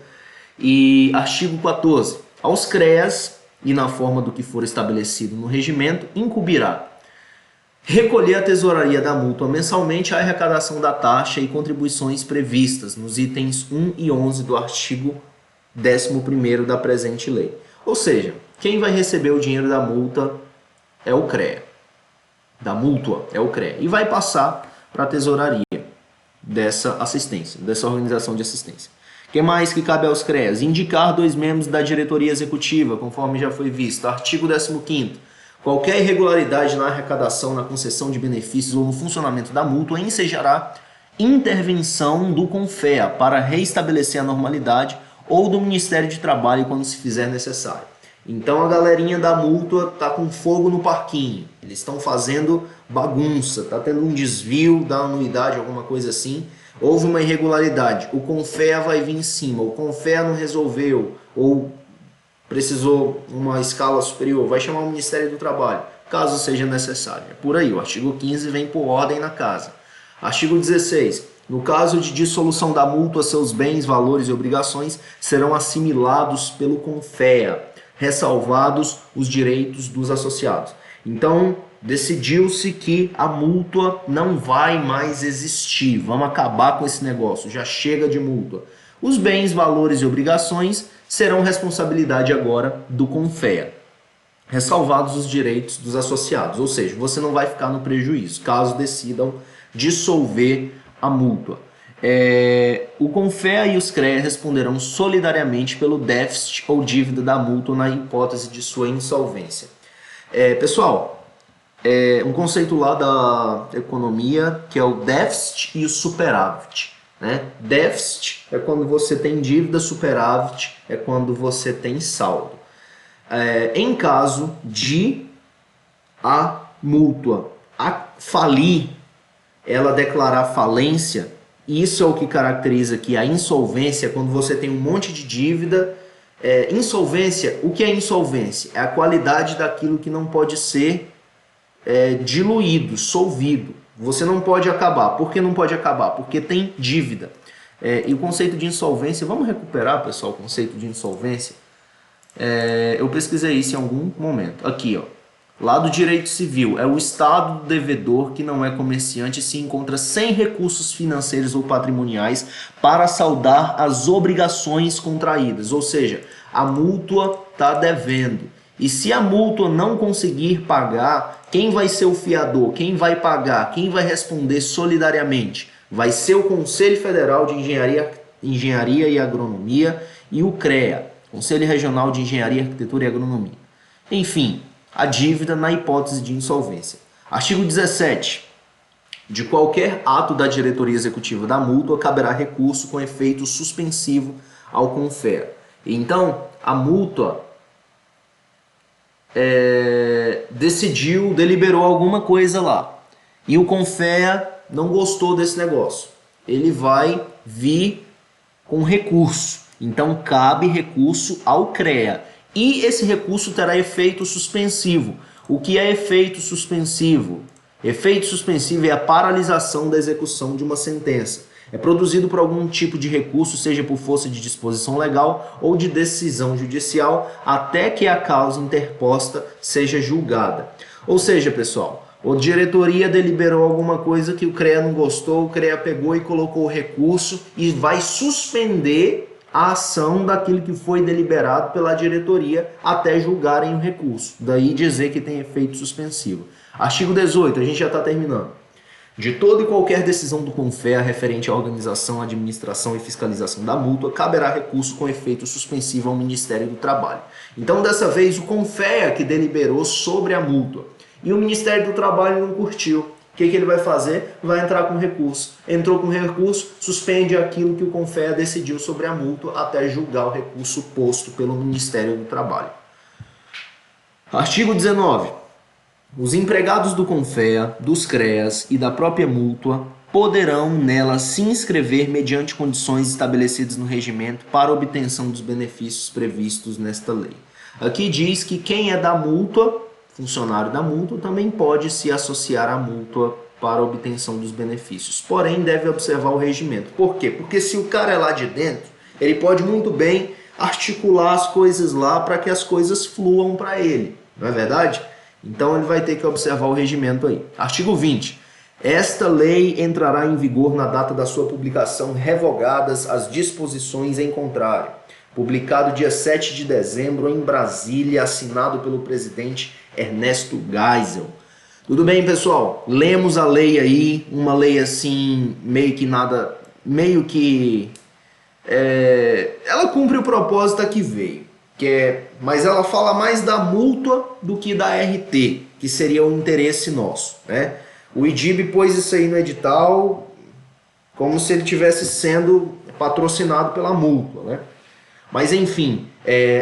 E artigo 14. Aos CREAS, e na forma do que for estabelecido no regimento, incumbirá recolher à tesouraria da mútua mensalmente a arrecadação da taxa e contribuições previstas nos itens 1 e 11 do artigo 11º da presente lei. Ou seja, quem vai receber o dinheiro da multa é o CREA. Da mútua é o CREA. E vai passar para a tesouraria dessa assistência, dessa organização de assistência. O que mais que cabe aos CREAs? Indicar 2 membros da diretoria executiva, conforme já foi visto. Artigo 15º. Qualquer irregularidade na arrecadação, na concessão de benefícios ou no funcionamento da mútua ensejará intervenção do CONFEA para reestabelecer a normalidade ou do Ministério de Trabalho quando se fizer necessário. Então a galerinha da mútua tá com fogo no parquinho, eles estão fazendo bagunça, tá tendo um desvio da anuidade, alguma coisa assim, houve uma irregularidade, o CONFEA vai vir em cima, o CONFEA não resolveu, ou precisou uma escala superior, vai chamar o Ministério do Trabalho, caso seja necessário. É por aí, o artigo 15 vem por ordem na casa. Artigo 16. No caso de dissolução da mútua, seus bens, valores e obrigações serão assimilados pelo CONFEA, ressalvados os direitos dos associados. Então, decidiu-se que a mútua não vai mais existir. Vamos acabar com esse negócio, já chega de mútua. Os bens, valores e obrigações serão responsabilidade agora do CONFEA, ressalvados os direitos dos associados. Ou seja, você não vai ficar no prejuízo, caso decidam dissolver a mútua. O CONFEA e os CREA responderão solidariamente pelo déficit ou dívida da mútua na hipótese de sua insolvência. Pessoal, um conceito lá da economia que é o déficit e o superávit. Né? Déficit é quando você tem dívida, superávit é quando você tem saldo. Em caso de a mútua falir, ela declarar falência, isso é o que caracteriza aqui a insolvência, quando você tem um monte de dívida. Insolvência, o que é insolvência? É a qualidade daquilo que não pode ser diluído, solvido. Você não pode acabar. Por que não pode acabar? Porque tem dívida. E o conceito de insolvência, vamos recuperar, pessoal, o conceito de insolvência? Eu pesquisei isso em algum momento. Aqui, ó. Lá do direito civil, é o estado do devedor que não é comerciante e se encontra sem recursos financeiros ou patrimoniais para saldar as obrigações contraídas. Ou seja, a mútua está devendo. E se a mútua não conseguir pagar, quem vai ser o fiador? Quem vai pagar? Quem vai responder solidariamente? Vai ser o Conselho Federal de Engenharia e Agronomia e o CREA, Conselho Regional de Engenharia, Arquitetura e Agronomia. Enfim, a dívida na hipótese de insolvência. Artigo 17. De qualquer ato da diretoria executiva da mútua caberá recurso com efeito suspensivo ao CONFEA. Então, a mútua deliberou alguma coisa lá. E o CONFEA não gostou desse negócio. Ele vai vir com recurso. Então, cabe recurso ao CREA. E esse recurso terá efeito suspensivo. O que é efeito suspensivo? Efeito suspensivo é a paralisação da execução de uma sentença. É produzido por algum tipo de recurso, seja por força de disposição legal ou de decisão judicial, até que a causa interposta seja julgada. Ou seja, pessoal, a diretoria deliberou alguma coisa que o CREA não gostou, o CREA pegou e colocou o recurso e vai suspender a ação daquilo que foi deliberado pela diretoria até julgarem o recurso. Daí dizer que tem efeito suspensivo. Artigo 18, a gente já está terminando. De toda e qualquer decisão do CONFEA referente à organização, administração e fiscalização da mútua, caberá recurso com efeito suspensivo ao Ministério do Trabalho. Então, dessa vez, o CONFEA que deliberou sobre a mútua. E o Ministério do Trabalho não curtiu. O que ele vai fazer? Vai entrar com recurso. Entrou com recurso, suspende aquilo que o CONFEA decidiu sobre a mútua até julgar o recurso posto pelo Ministério do Trabalho. Artigo 19. Os empregados do CONFEA, dos CREAS e da própria mútua poderão nela se inscrever mediante condições estabelecidas no regimento para obtenção dos benefícios previstos nesta lei. Aqui diz que quem é da mútua, funcionário da mútua, também pode se associar à mútua para obtenção dos benefícios. Porém, deve observar o regimento. Por quê? Porque se o cara é lá de dentro, ele pode muito bem articular as coisas lá para que as coisas fluam para ele. Não é verdade? Então ele vai ter que observar o regimento aí. Artigo 20. Esta lei entrará em vigor na data da sua publicação, revogadas as disposições em contrário. Publicado dia 7 de dezembro em Brasília, assinado pelo presidente Ernesto Geisel. Tudo bem, pessoal? Lemos a lei aí, uma lei assim, ela cumpre o propósito a que veio. Mas ela fala mais da mútua do que da RT, que seria o interesse nosso, né? O IDIB pôs isso aí no edital como se ele estivesse sendo patrocinado pela mútua, né? Mas enfim,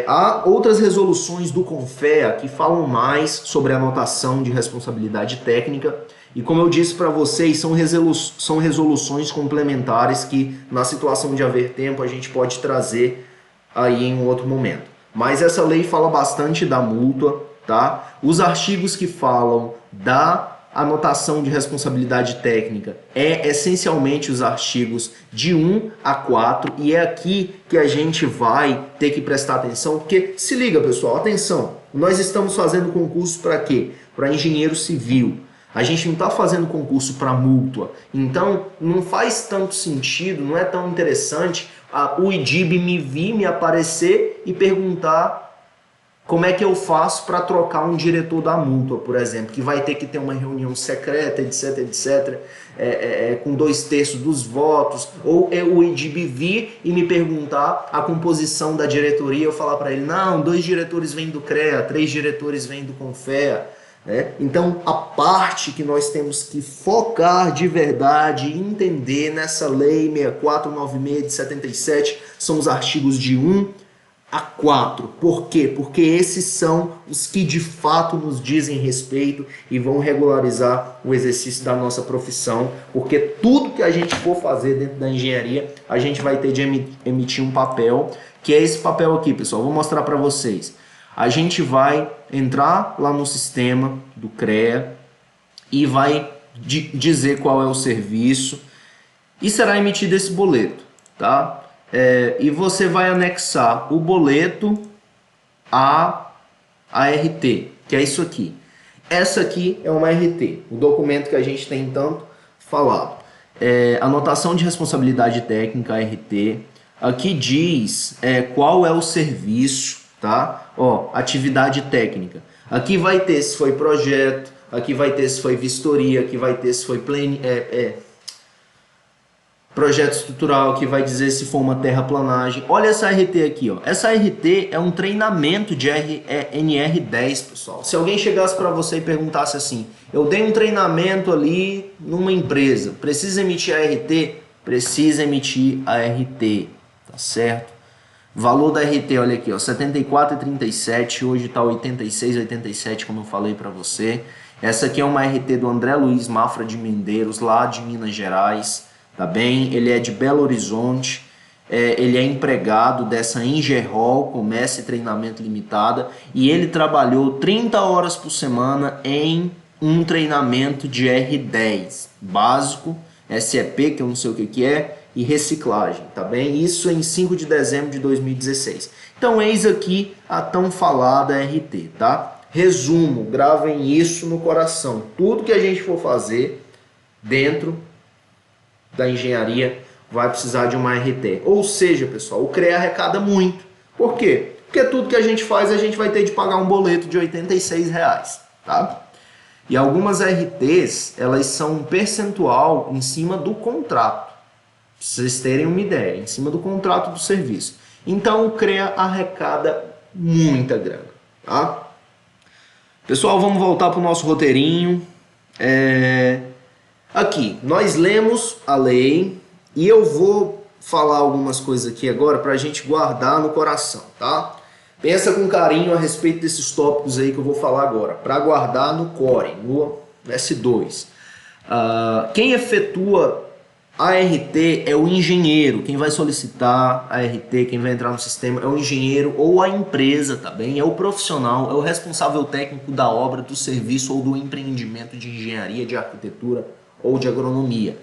há outras resoluções do CONFEA que falam mais sobre a anotação de responsabilidade técnica e, como eu disse para vocês, são resoluções complementares que, na situação de haver tempo, a gente pode trazer aí em um outro momento. Mas essa lei fala bastante da mútua, tá? Os artigos que falam da anotação de responsabilidade técnica essencialmente os artigos de 1 a 4 e é aqui que a gente vai ter que prestar atenção, porque se liga, pessoal, atenção, nós estamos fazendo concurso para quê? Para engenheiro civil. A gente não está fazendo concurso para mútua, então não faz tanto sentido, não é tão interessante o IDIB me aparecer e perguntar como é que eu faço para trocar um diretor da mútua, por exemplo, que vai ter que ter uma reunião secreta, etc, etc, com 2/3 dos votos, ou o IDIB vir e me perguntar a composição da diretoria, eu falar para ele, não, 2 diretores vêm do CREA, 3 diretores vêm do CONFEA. né? Então, a parte que nós temos que focar de verdade e entender nessa lei 6496 de 77 são os artigos de 1 a 4. Por quê? Porque esses são os que de fato nos dizem respeito e vão regularizar o exercício da nossa profissão, porque tudo que a gente for fazer dentro da engenharia, a gente vai ter de emitir um papel, que é esse papel aqui, pessoal. Vou mostrar para vocês. A gente vai entrar lá no sistema do CREA e vai dizer qual é o serviço e será emitido esse boleto, tá? E você vai anexar o boleto à RT, que é isso aqui. Essa aqui é uma RT, o documento que a gente tem tanto falado. Anotação de responsabilidade técnica, RT. Aqui diz qual é o serviço, tá? Ó, atividade técnica. Aqui vai ter se foi projeto, aqui vai ter se foi vistoria, aqui vai ter se foi projeto estrutural, que vai dizer se for uma terraplanagem. Olha essa RT aqui, ó. Essa RT é um treinamento de NR10, pessoal. Se alguém chegasse para você e perguntasse assim, eu dei um treinamento ali numa empresa, precisa emitir a RT? Precisa emitir a RT, tá certo? Valor da RT, olha aqui, ó, 74,37, hoje tá 86,87, como eu falei para você. Essa aqui é uma RT do André Luiz Mafra de Mendeiros, lá de Minas Gerais. Tá bem? Ele é de Belo Horizonte, ele é empregado dessa Ingerol, Comércio e Treinamento Limitada, e ele trabalhou 30 horas por semana em um treinamento de R10, básico, SEP, que eu não sei o que é, e reciclagem, tá bem? Isso em 5 de dezembro de 2016. Então, eis aqui a tão falada RT, tá? Resumo, gravem isso no coração. Tudo que a gente for fazer dentro da engenharia vai precisar de uma RT. Ou seja, pessoal, o CREA arrecada muito. Por quê? Porque tudo que a gente faz, a gente vai ter de pagar um boleto de R$86, tá? E algumas RTs, elas são um percentual em cima do contrato. Pra vocês terem uma ideia, em cima do contrato do serviço. Então, o CREA arrecada muita grana, tá? Pessoal, vamos voltar para o nosso roteirinho. Aqui, nós lemos a lei e eu vou falar algumas coisas aqui agora para a gente guardar no coração, tá? Pensa com carinho a respeito desses tópicos aí que eu vou falar agora, para guardar no Core, no S2. Quem efetua a RT é o engenheiro, quem vai solicitar a RT, quem vai entrar no sistema é o engenheiro ou a empresa, tá bem? É o profissional, é o responsável técnico da obra, do serviço ou do empreendimento de engenharia, de arquitetura ou de agronomia.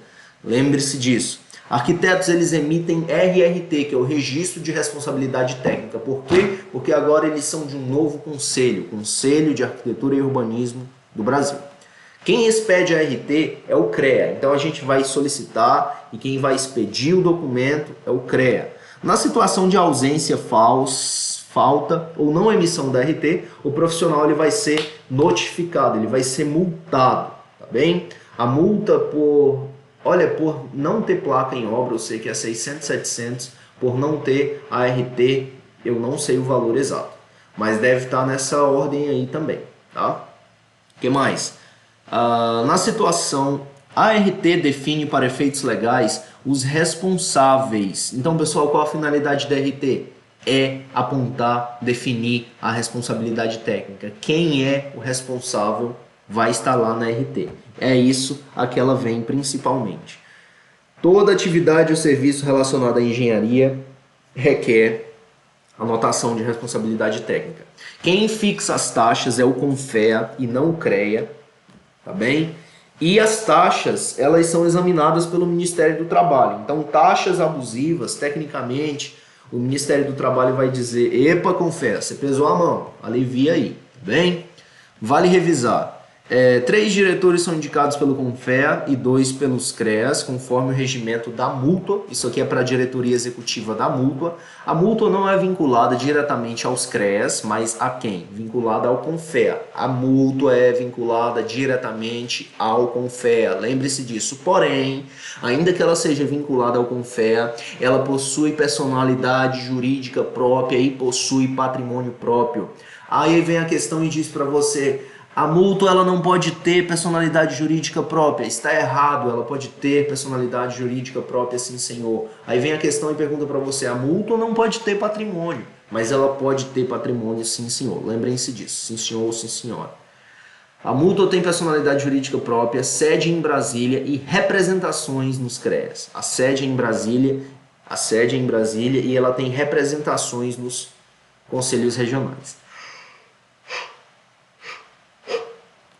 Lembre-se disso. Arquitetos, eles emitem RRT, que é o Registro de Responsabilidade Técnica. Por quê? Porque agora eles são de um novo conselho, Conselho de Arquitetura e Urbanismo do Brasil. Quem expede a RT é o CREA. Então a gente vai solicitar e quem vai expedir o documento é o CREA. Na situação de ausência, falta ou não emissão da RT, o profissional ele vai ser notificado, ele vai ser multado, tá bem? A multa por não ter placa em obra, eu sei que é 600, 700, por não ter a RT, eu não sei o valor exato, mas deve estar nessa ordem aí também, tá? O que mais? Na situação, a RT define para efeitos legais os responsáveis. Então, pessoal, qual a finalidade da RT? É apontar, definir a responsabilidade técnica. Quem é o responsável vai estar lá na RT. É isso a que ela vem principalmente. Toda atividade ou serviço relacionado à engenharia requer anotação de responsabilidade técnica. Quem fixa as taxas é o CONFEA e não o CREA, tá bem? E as taxas, elas são examinadas pelo Ministério do Trabalho. Então, taxas abusivas, tecnicamente, o Ministério do Trabalho vai dizer: epa, CONFEA, você pesou a mão, alivia aí, tá bem? Vale revisar. 3 diretores são indicados pelo CONFEA e 2 pelos CREAs, conforme o regimento da mútua. Isso aqui é para a diretoria executiva da mútua. A mútua não é vinculada diretamente aos CREAs, mas a quem? Vinculada ao CONFEA. A mútua é vinculada diretamente ao CONFEA. Lembre-se disso. Porém, ainda que ela seja vinculada ao CONFEA, ela possui personalidade jurídica própria e possui patrimônio próprio. Aí vem a questão e diz para você: A mútua ela não pode ter personalidade jurídica própria. Está errado, ela pode ter personalidade jurídica própria, sim, senhor. Aí vem a questão e pergunta para você, a mútua não pode ter patrimônio, mas ela pode ter patrimônio, sim, senhor. Lembrem-se disso, sim, senhor ou sim, senhora. A mútua tem personalidade jurídica própria, sede em Brasília e representações nos CREAs. A sede é em Brasília e ela tem representações nos conselhos regionais.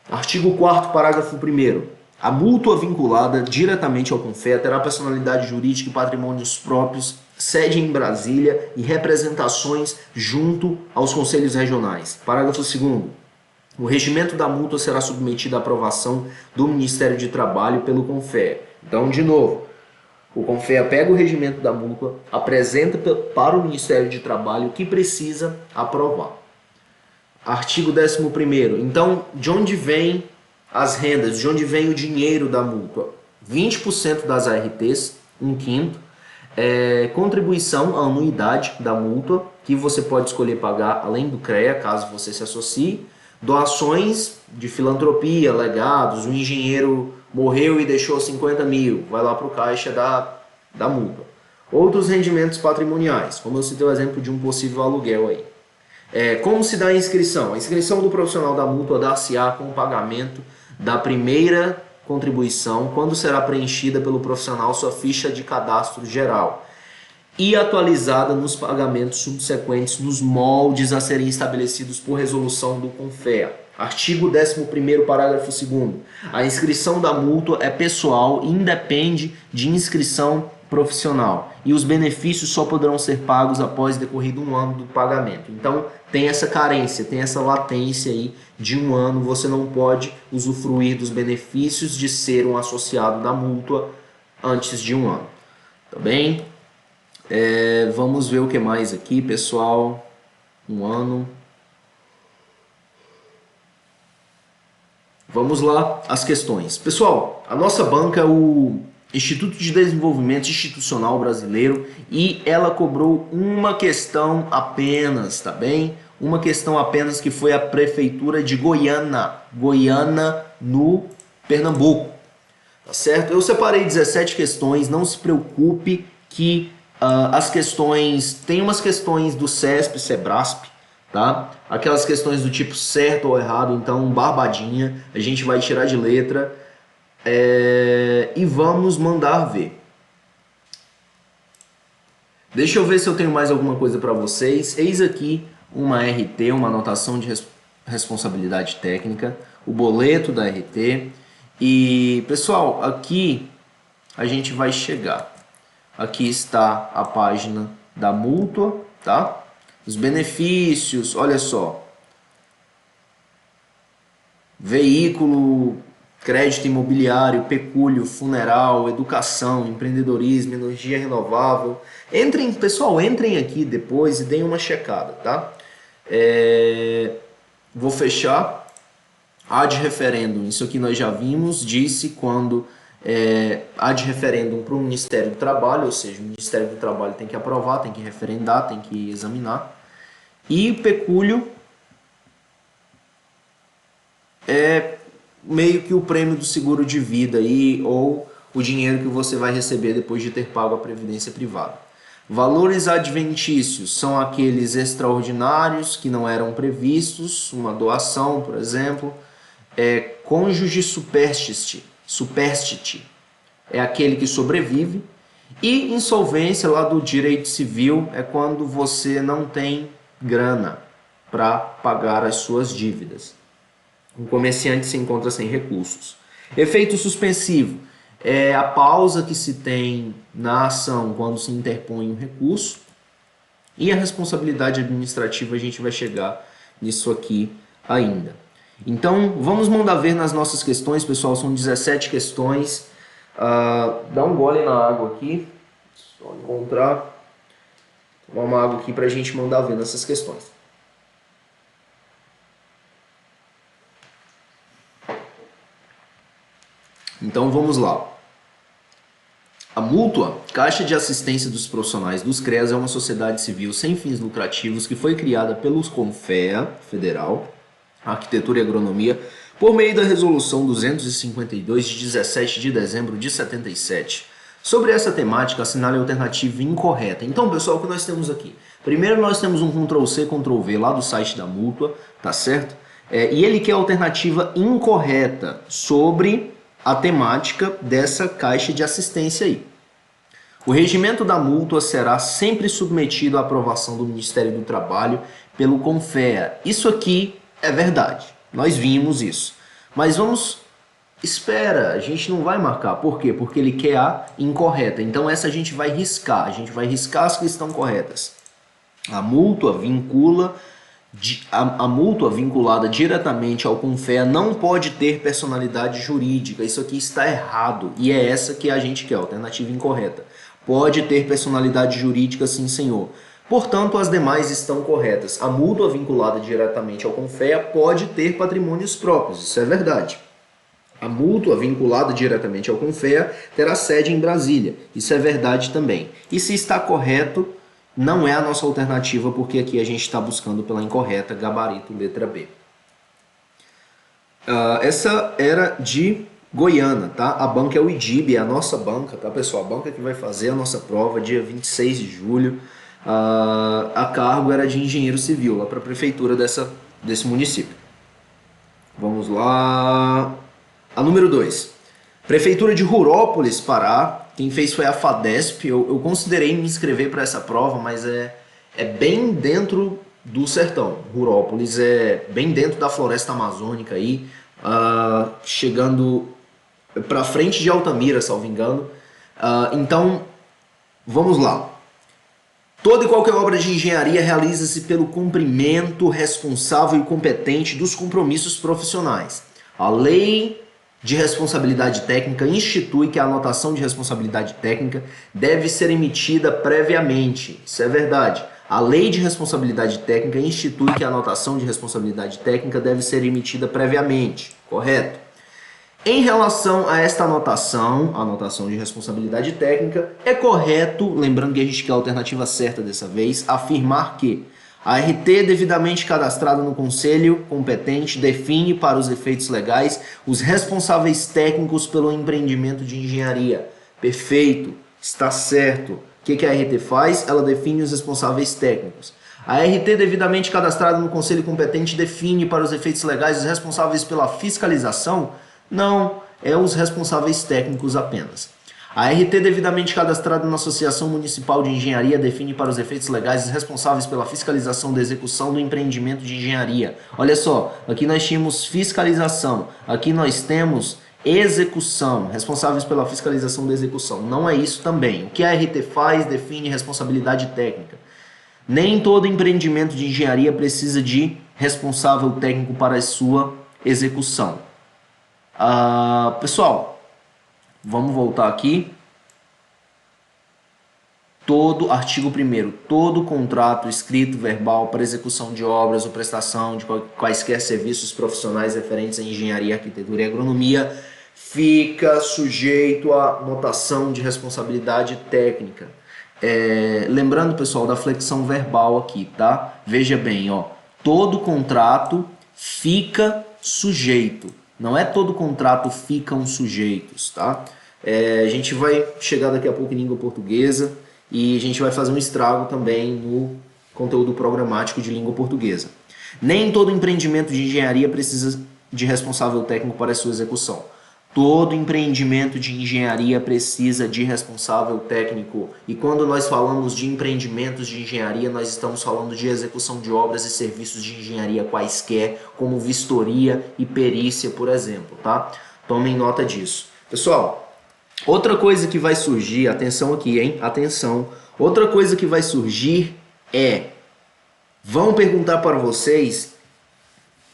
Artigo 4º, parágrafo 1º. A mútua vinculada diretamente ao CONFEA terá personalidade jurídica e patrimônios próprios, sede em Brasília e representações junto aos conselhos regionais. Parágrafo 2º. O regimento da mútua será submetido à aprovação do Ministério de Trabalho pelo CONFEA. Então, de novo, o CONFEA pega o regimento da mútua, apresenta para o Ministério de Trabalho que precisa aprovar. Artigo 11º. Então, de onde vem as rendas? De onde vem o dinheiro da mútua? 20% das ARTs, 1/5, contribuição à anuidade da mútua, que você pode escolher pagar além do CREA, caso você se associe, doações de filantropia, legados, um engenheiro morreu e deixou 50 mil, vai lá para o caixa da mútua. Outros rendimentos patrimoniais, como eu citei o exemplo de um possível aluguel aí. Como se dá a inscrição? A inscrição do profissional da mútua dar-se-á com o pagamento da primeira contribuição, quando será preenchida pelo profissional sua ficha de cadastro geral e atualizada nos pagamentos subsequentes nos moldes a serem estabelecidos por resolução do CONFEA. Artigo 11º, parágrafo 2º. A inscrição da mútua é pessoal e independe de inscrição profissional, e os benefícios só poderão ser pagos após decorrido 1 ano do pagamento. Então, tem essa carência, tem essa latência aí de 1 ano, você não pode usufruir dos benefícios de ser um associado da mútua antes de 1 ano. Tá bem? Vamos ver o que mais aqui, pessoal. 1 ano. Vamos lá, as questões. Pessoal, a nossa banca é o Instituto de Desenvolvimento Institucional Brasileiro e ela cobrou uma questão apenas, tá bem? Uma questão apenas, que foi a Prefeitura de Goiânia, no Pernambuco, tá certo? Eu separei 17 questões, não se preocupe que as questões, tem umas questões do CESP, SEBRASP, tá? Aquelas questões do tipo certo ou errado, então barbadinha, a gente vai tirar de letra e vamos mandar ver. Deixa eu ver se eu tenho mais alguma coisa para vocês. Eis aqui uma RT, uma anotação de responsabilidade técnica, o boleto da RT. E pessoal, aqui a gente vai chegar. Aqui está a página da mútua, tá? Os benefícios, olha só. Veículo, crédito imobiliário, pecúlio, funeral, educação, empreendedorismo, energia renovável. Entrem, pessoal, entrem aqui depois e deem uma checada, tá? Vou fechar. Ad referendum, isso aqui nós já vimos, disse quando ad referendum para o Ministério do Trabalho, ou seja, o Ministério do Trabalho tem que aprovar, tem que referendar, tem que examinar. E pecúlio é meio que o prêmio do seguro de vida aí, ou o dinheiro que você vai receber depois de ter pago a previdência privada. Valores adventícios são aqueles extraordinários que não eram previstos, uma doação, por exemplo. Cônjuge superstite é aquele que sobrevive. E insolvência lá do direito civil é quando você não tem grana para pagar as suas dívidas. Um comerciante se encontra sem recursos. Efeito suspensivo é a pausa que se tem na ação quando se interpõe um recurso. E a responsabilidade administrativa, a gente vai chegar nisso aqui ainda. Então, vamos mandar ver nas nossas questões, pessoal. São 17 questões. Dá um gole na água aqui. Só encontrar. Tomar uma água aqui para a gente mandar ver nessas questões. Então, vamos lá. A mútua, Caixa de Assistência dos Profissionais dos CREAs, é uma sociedade civil sem fins lucrativos que foi criada pelos CONFEA Federal Arquitetura e Agronomia, por meio da Resolução 252 de 17 de dezembro de 77. Sobre essa temática, assinale a alternativa incorreta. Então, pessoal, o que nós temos aqui? Primeiro, nós temos um Ctrl+C, Ctrl+V lá do site da Mútua, tá certo? E ele quer a alternativa incorreta sobre a temática dessa caixa de assistência aí. O regimento da Mútua será sempre submetido à aprovação do Ministério do Trabalho pelo CONFEA. Isso aqui é verdade, nós vimos isso. Mas espera, a gente não vai marcar. Por quê? Porque ele quer a incorreta. Então essa a gente vai riscar as que estão corretas. A mútua vinculada diretamente ao CONFEA não pode ter personalidade jurídica. Isso aqui está errado e é essa que a gente quer, a alternativa incorreta. Pode ter personalidade jurídica, sim, senhor. Portanto, as demais estão corretas. A mútua vinculada diretamente ao CONFEA pode ter patrimônios próprios, isso é verdade. A mútua vinculada diretamente ao CONFEA terá sede em Brasília, isso é verdade também. E se está correto, não é a nossa alternativa, porque aqui a gente está buscando pela incorreta, gabarito letra B. Essa era de Goiânia, tá? A banca é o IDIB, é a nossa banca, tá, pessoal? A banca que vai fazer a nossa prova dia 26 de julho. A cargo era de engenheiro civil, lá para a prefeitura desse município. Vamos lá. A número 2. Prefeitura de Rurópolis, Pará. Quem fez foi a FADESP. Eu considerei me inscrever para essa prova, mas é bem dentro do sertão. Rurópolis é bem dentro da floresta amazônica aí, chegando para frente de Altamira, salvo engano. Então, vamos lá. Toda e qualquer obra de engenharia realiza-se pelo cumprimento responsável e competente dos compromissos profissionais. A Lei de Responsabilidade Técnica institui que a anotação de responsabilidade técnica deve ser emitida previamente. Isso é verdade. A Lei de Responsabilidade Técnica institui que a anotação de responsabilidade técnica deve ser emitida previamente. Correto? Em relação a esta anotação, a anotação de responsabilidade técnica, é correto, lembrando que a gente quer a alternativa certa dessa vez, afirmar que a RT devidamente cadastrada no conselho competente define para os efeitos legais os responsáveis técnicos pelo empreendimento de engenharia. Perfeito, está certo. O que a RT faz? Ela define os responsáveis técnicos. A RT devidamente cadastrada no conselho competente define para os efeitos legais os responsáveis pela fiscalização? Não, é os responsáveis técnicos apenas. A RT devidamente cadastrada na Associação Municipal de Engenharia define para os efeitos legais os responsáveis pela fiscalização da execução do empreendimento de engenharia. Olha só, aqui nós tínhamos fiscalização, aqui nós temos execução, responsáveis pela fiscalização da execução. Não é isso também. O que a RT faz define responsabilidade técnica. Nem todo empreendimento de engenharia precisa de responsável técnico para a sua execução. Pessoal, vamos voltar aqui. Artigo 1º, todo contrato escrito, verbal, para execução de obras ou prestação de quaisquer serviços profissionais referentes a engenharia, arquitetura e agronomia fica sujeito à notação de responsabilidade técnica. Lembrando, pessoal, da flexão verbal aqui, tá? Veja bem, ó, todo contrato fica sujeito. Não é todo contrato ficam sujeitos, tá? A gente vai chegar daqui a pouco em língua portuguesa e a gente vai fazer um estrago também no conteúdo programático de língua portuguesa. Nem todo empreendimento de engenharia precisa de responsável técnico para a sua execução. Todo empreendimento de engenharia precisa de responsável técnico. E quando nós falamos de empreendimentos de engenharia, nós estamos falando de execução de obras e serviços de engenharia quaisquer, como vistoria e perícia, por exemplo, tá? Tomem nota disso. Pessoal, outra coisa que vai surgir, atenção aqui, hein? Atenção. Outra coisa que vai surgir vão perguntar para vocês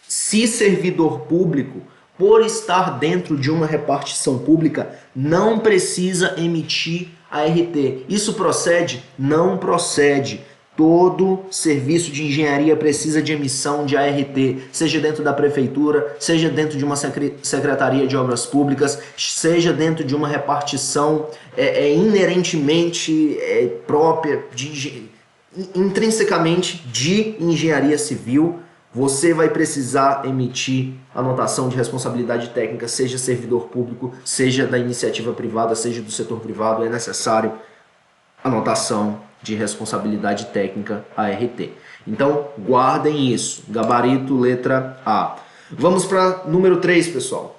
se servidor público, por estar dentro de uma repartição pública, não precisa emitir ART. Isso procede? Não procede. Todo serviço de engenharia precisa de emissão de ART, seja dentro da prefeitura, seja dentro de uma secretaria de obras públicas, seja dentro de uma repartição inerentemente própria, intrinsecamente de engenharia civil. você vai precisar emitir anotação de responsabilidade técnica, seja servidor público, seja da iniciativa privada, seja do setor privado, é necessário anotação de responsabilidade técnica, ART. Então, guardem isso. Gabarito, letra A. Vamos para número 3, pessoal.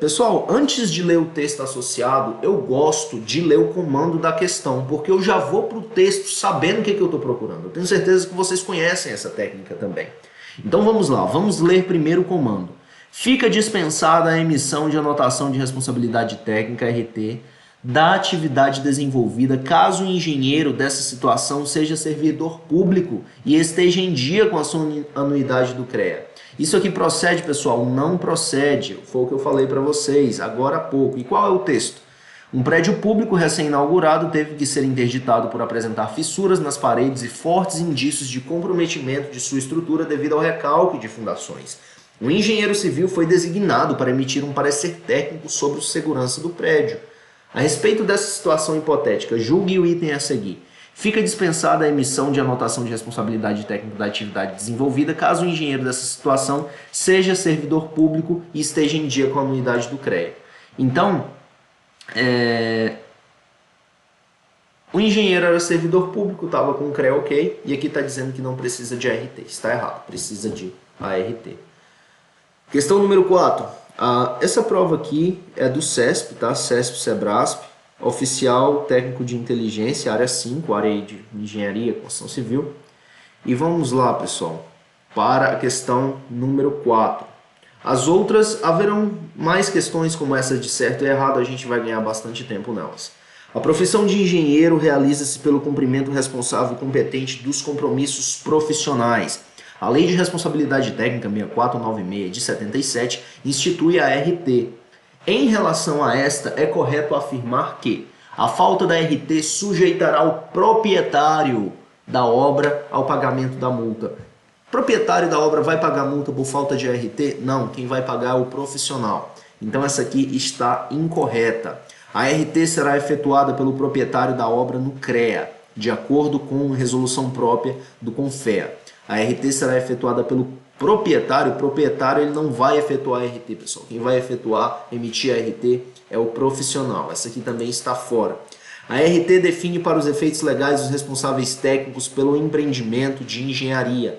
Pessoal, antes de ler o texto associado, eu gosto de ler o comando da questão, porque eu já vou para o texto sabendo o que eu estou procurando. Eu tenho certeza que vocês conhecem essa técnica também. Então vamos lá, vamos ler primeiro o comando. Fica dispensada a emissão de anotação de responsabilidade técnica, RT, da atividade desenvolvida caso o engenheiro dessa situação seja servidor público e esteja em dia com a sua anuidade do CREA. Isso aqui procede, pessoal? Não procede. Foi o que eu falei para vocês agora há pouco. E qual é o texto? Um prédio público recém-inaugurado teve que ser interditado por apresentar fissuras nas paredes e fortes indícios de comprometimento de sua estrutura devido ao recalque de fundações. Um engenheiro civil foi designado para emitir um parecer técnico sobre a segurança do prédio. A respeito dessa situação hipotética, julgue o item a seguir. Fica dispensada a emissão de anotação de responsabilidade técnica da atividade desenvolvida caso o engenheiro dessa situação seja servidor público e esteja em dia com a anuidade do CREA. Então, o engenheiro era servidor público, estava com o CREA ok, e aqui está dizendo que não precisa de ART. Está errado, precisa de ART. Questão número 4. Essa prova aqui é do CESP, tá? CESP-Sebrasp, oficial técnico de inteligência, área 5, área de engenharia, construção civil. E vamos lá, pessoal, para a questão número 4. As outras, haverão mais questões como essa de certo e errado, a gente vai ganhar bastante tempo nelas. A profissão de engenheiro realiza-se pelo cumprimento responsável e competente dos compromissos profissionais. A Lei de Responsabilidade Técnica 6496 de 77 institui a RT. Em relação a esta, é correto afirmar que a falta da RT sujeitará o proprietário da obra ao pagamento da multa. O proprietário da obra vai pagar multa por falta de RT? Não, quem vai pagar é o profissional. Então essa aqui está incorreta. A RT será efetuada pelo proprietário da obra no CREA, de acordo com resolução própria do CONFEA. A RT será efetuada pelo proprietário. O proprietário ele não vai efetuar a RT, pessoal. Quem vai efetuar, emitir a RT é o profissional. Essa aqui também está fora. A RT define para os efeitos legais os responsáveis técnicos pelo empreendimento de engenharia.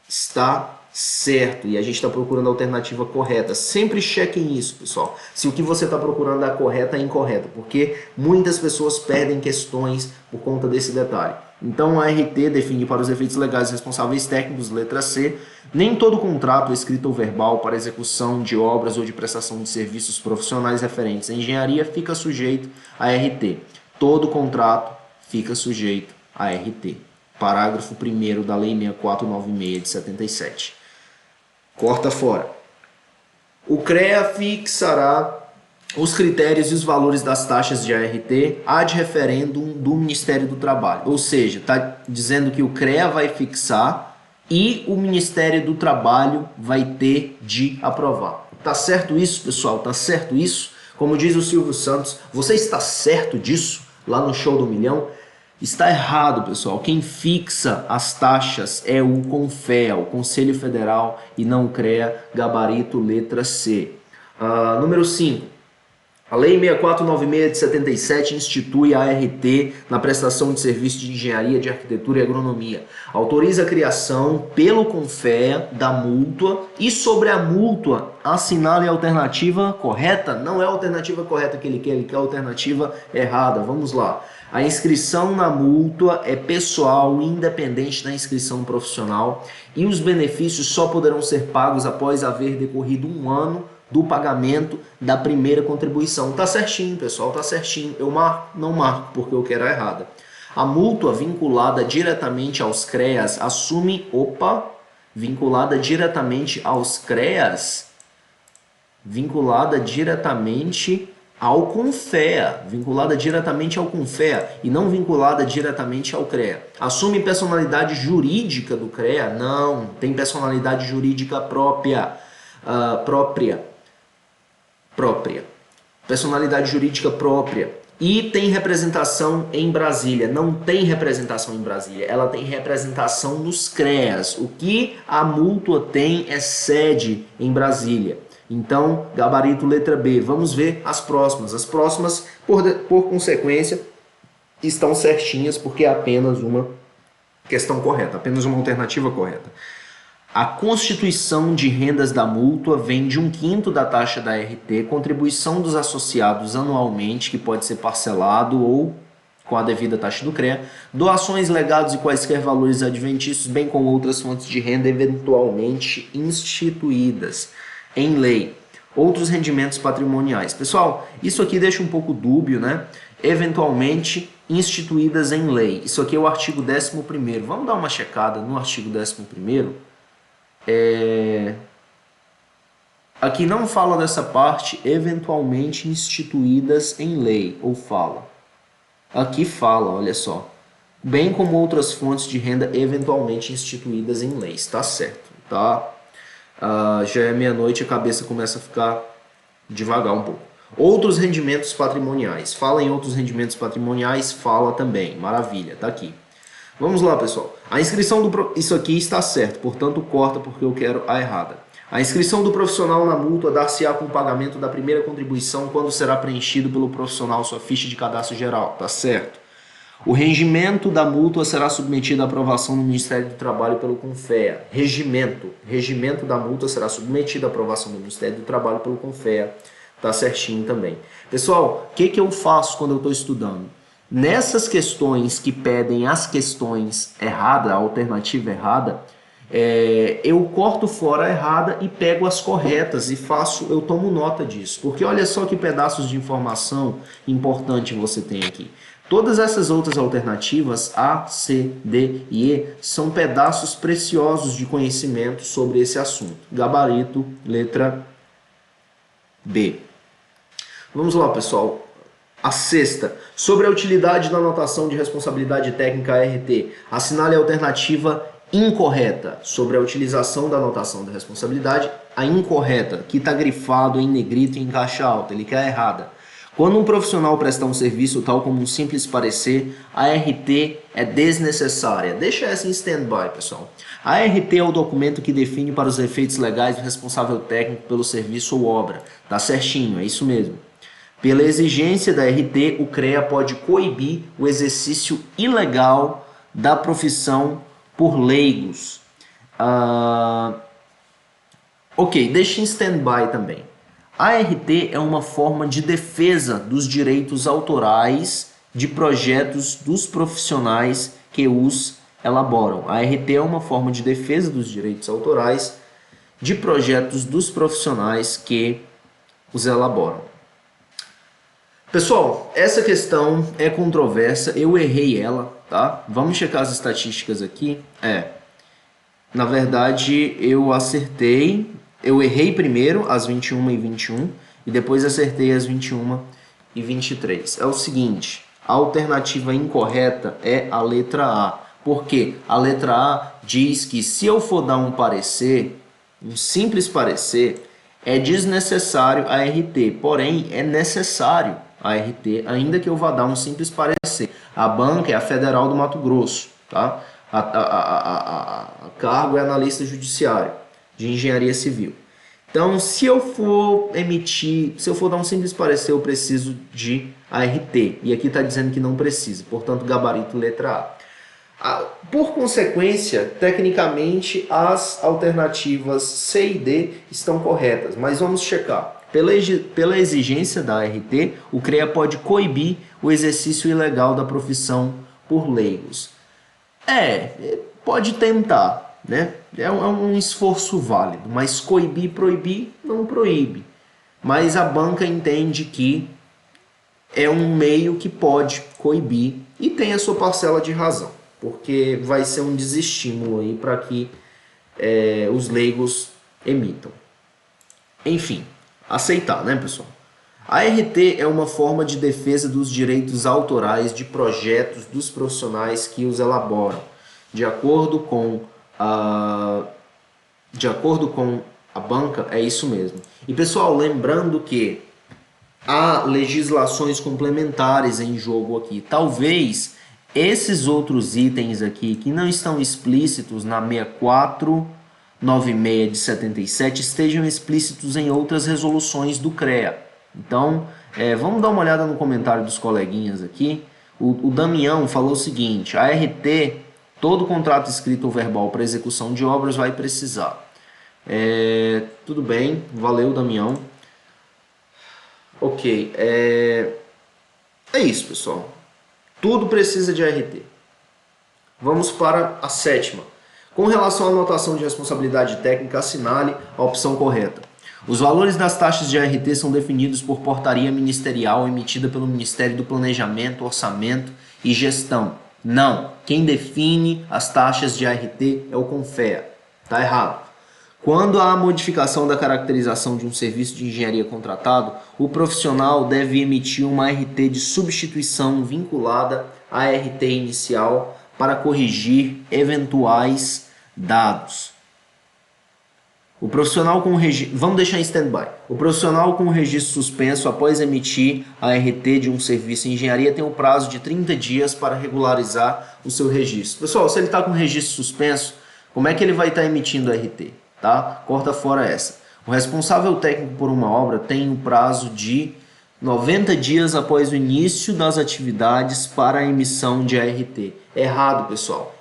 Está certo. E a gente está procurando a alternativa correta. Sempre chequem isso, pessoal. Se o que você está procurando é a correta, é incorreta. Porque muitas pessoas perdem questões por conta desse detalhe. Então a RT define para os efeitos legais os responsáveis técnicos, letra C. Nem todo contrato, escrito ou verbal, para execução de obras ou de prestação de serviços profissionais referentes à engenharia fica sujeito à RT. Todo contrato fica sujeito à RT. Parágrafo 1º da Lei 6496 de 77. Corta fora. O CREA fixará os critérios e os valores das taxas de ART ad referendum do Ministério do Trabalho. Ou seja, está dizendo que o CREA vai fixar e o Ministério do Trabalho vai ter de aprovar. Tá certo isso, pessoal? Tá certo isso? Como diz o Silvio Santos, você está certo disso? Lá no Show do Milhão? Está errado, pessoal. Quem fixa as taxas é o CONFEA, o Conselho Federal, e não o CREA, gabarito letra C. Número 5. A Lei 6496 de 77 institui a ART na prestação de serviços de engenharia, de arquitetura e agronomia. Autoriza a criação pelo CONFEA da mútua e sobre a mútua assinale a alternativa correta. Não é a alternativa correta que ele quer a alternativa errada. Vamos lá. A inscrição na mútua é pessoal, independente da inscrição profissional, e os benefícios só poderão ser pagos após haver decorrido 1 ano do pagamento da primeira contribuição. Tá certinho, pessoal, tá certinho. Eu marco? Não marco, porque eu quero a errada. A mútua vinculada diretamente aos CREAS assume... vinculada diretamente aos CREAS? Vinculada diretamente ao CONFEA. Vinculada diretamente ao CONFEA e não vinculada diretamente ao CREA. Assume personalidade jurídica do CREA? Não, tem personalidade jurídica própria. Própria. Personalidade jurídica própria. E tem representação em Brasília. Não tem representação em Brasília, ela tem representação nos CREAS. O que a mútua tem é sede em Brasília. Então, gabarito letra B. Vamos ver as próximas. As próximas, por consequência, estão certinhas porque é apenas uma questão correta, apenas uma alternativa correta. A constituição de rendas da mútua vem de 1/5 da taxa da RT, contribuição dos associados anualmente, que pode ser parcelado ou com a devida taxa do CREA, doações, legados e quaisquer valores adventícios, bem como outras fontes de renda eventualmente instituídas em lei. Outros rendimentos patrimoniais. Pessoal, isso aqui deixa um pouco dúbio, né? Eventualmente instituídas em lei. Isso aqui é o artigo 11º. Vamos dar uma checada no artigo 11º. Aqui não fala dessa parte, eventualmente instituídas em lei, ou fala. Aqui fala, olha só. Bem como outras fontes de renda eventualmente instituídas em leis. Tá certo, tá? Já é meia-noite, a cabeça começa a ficar devagar um pouco. Outros rendimentos patrimoniais. Fala em outros rendimentos patrimoniais, fala também. Maravilha, tá aqui. Vamos lá, pessoal. A inscrição do... Isso aqui está certo, portanto corta porque eu quero a errada. A inscrição do profissional na mútua dar-se-á com o pagamento da primeira contribuição quando será preenchido pelo profissional sua ficha de cadastro geral. Tá certo. O regimento da mútua será submetido à aprovação no Ministério do Trabalho pelo CONFEA. Regimento da mútua será submetido à aprovação do Ministério do Trabalho pelo CONFEA. Tá certinho também. Pessoal, o que eu faço quando eu estou estudando? Nessas questões que pedem as questões erradas, a alternativa errada, eu corto fora a errada e pego as corretas e eu tomo nota disso. Porque olha só que pedaços de informação importante você tem aqui. Todas essas outras alternativas, A, C, D e E, são pedaços preciosos de conhecimento sobre esse assunto. Gabarito, letra B. Vamos lá, pessoal. A sexta, sobre a utilidade da anotação de responsabilidade técnica ART, assinale a alternativa incorreta. Sobre a utilização da anotação de responsabilidade, a incorreta, que está grifado em negrito e em caixa alta, ele quer a errada. Quando um profissional prestar um serviço tal como um simples parecer, a ART é desnecessária. Deixa essa em stand-by, pessoal. A ART é o documento que define para os efeitos legais o responsável técnico pelo serviço ou obra. Tá certinho, é isso mesmo. Pela exigência da RT, o CREA pode coibir o exercício ilegal da profissão por leigos. Ok, deixa em stand-by também. A ART é uma forma de defesa dos direitos autorais de projetos dos profissionais que os elaboram. A ART é uma forma de defesa dos direitos autorais de projetos dos profissionais que os elaboram. Pessoal, essa questão é controversa, eu errei ela, tá? Vamos checar as estatísticas aqui. Na verdade, eu acertei, eu errei primeiro as 21 e 21 e depois acertei as 21 e 23. É o seguinte, a alternativa incorreta é a letra A. Porque a letra A diz que se eu for dar um parecer, um simples parecer, é desnecessário a RT, porém é necessário a RT, ainda que eu vá dar um simples parecer. A banca é a Federal do Mato Grosso, tá? A cargo é analista judiciário de engenharia civil. Então, se eu for dar um simples parecer, eu preciso de ART. E aqui está dizendo que não precisa, portanto, gabarito letra A. Por consequência, tecnicamente, as alternativas C e D estão corretas, mas vamos checar. Pela exigência da ART, o CREA pode coibir o exercício ilegal da profissão por leigos. Pode tentar, né? É um esforço válido, mas coibir, proibir, não proíbe. Mas a banca entende que é um meio que pode coibir e tem a sua parcela de razão, porque vai ser um desestímulo aí para que os leigos emitam. Enfim, aceitar, né, pessoal? A ART é uma forma de defesa dos direitos autorais de projetos dos profissionais que os elaboram, de acordo com a banca, é isso mesmo. E, pessoal, lembrando que há legislações complementares em jogo aqui. Talvez esses outros itens aqui que não estão explícitos na 6496 de 77 estejam explícitos em outras resoluções do CREA. Então, vamos dar uma olhada no comentário dos coleguinhas aqui. O Damião falou o seguinte: a RT, todo contrato escrito ou verbal para execução de obras vai precisar. Tudo bem, valeu, Damião. Ok, é isso, pessoal. Tudo precisa de ART. Vamos para a sétima. Com relação à anotação de responsabilidade técnica, assinale a opção correta. Os valores das taxas de ART são definidos por portaria ministerial emitida pelo Ministério do Planejamento, Orçamento e Gestão. Não, quem define as taxas de ART é o CONFEA. Está errado. Quando há modificação da caracterização de um serviço de engenharia contratado, o profissional deve emitir uma ART de substituição vinculada à ART inicial para corrigir eventuais dados. O profissional com vamos deixar em stand-by. O profissional com o registro suspenso, após emitir a ART de um serviço em engenharia, tem um prazo de 30 dias para regularizar o seu registro. Pessoal, se ele está com o registro suspenso, como é que ele vai estar emitindo a ART? Tá? Corta fora essa. O responsável técnico por uma obra tem um prazo de 90 dias após o início das atividades para a emissão de ART. Errado, pessoal.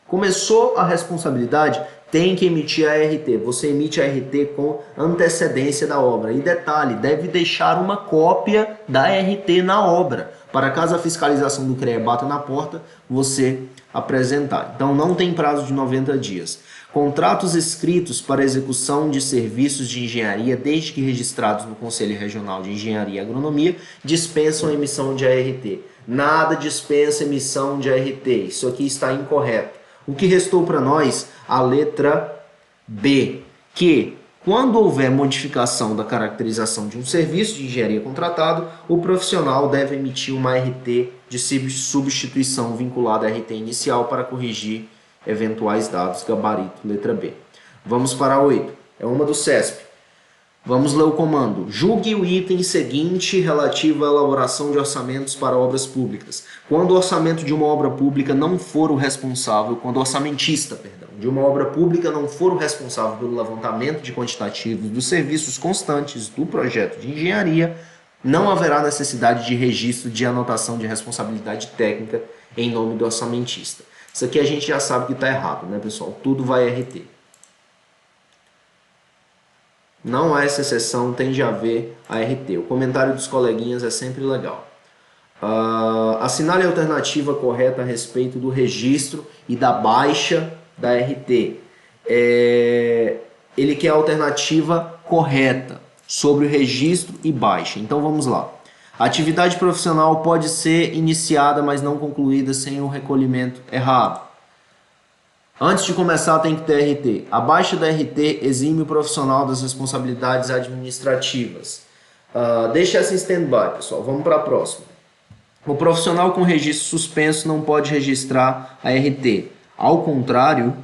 Começou a responsabilidade, tem que emitir a ART. Você emite a ART com antecedência da obra. E detalhe, deve deixar uma cópia da ART na obra, para caso a fiscalização do CREA bata na porta, você apresentar. Então não tem prazo de 90 dias. Contratos escritos para execução de serviços de engenharia, desde que registrados no Conselho Regional de Engenharia e Agronomia, dispensam a emissão de ART. Nada dispensa emissão de ART. Isso aqui está incorreto. O que restou para nós? A letra B, que quando houver modificação da caracterização de um serviço de engenharia contratado, o profissional deve emitir uma ART de substituição vinculada à ART inicial para corrigir eventuais dados, gabarito, letra B. Vamos para a 8. É uma do CESP. Vamos ler o comando. Julgue o item seguinte relativo à elaboração de orçamentos para obras públicas. Quando o orçamento de uma obra pública não for o responsável, quando o orçamentista, de uma obra pública não for o responsável pelo levantamento de quantitativos dos serviços constantes do projeto de engenharia, não haverá necessidade de registro de anotação de responsabilidade técnica em nome do orçamentista. Isso aqui a gente já sabe que está errado, né, pessoal? Tudo vai RT. Não há essa exceção, tende a haver a RT. O comentário dos coleguinhas é sempre legal. Assinale a alternativa correta a respeito do registro e da baixa da RT. Ele quer a alternativa correta sobre o registro e baixa. Então vamos lá. A atividade profissional pode ser iniciada, mas não concluída sem o recolhimento errado. Antes de começar tem que ter RT. A baixa da RT exime o profissional das responsabilidades administrativas. Deixa essa em stand-by, pessoal. Vamos para a próxima. O profissional com registro suspenso não pode registrar a RT. Ao contrário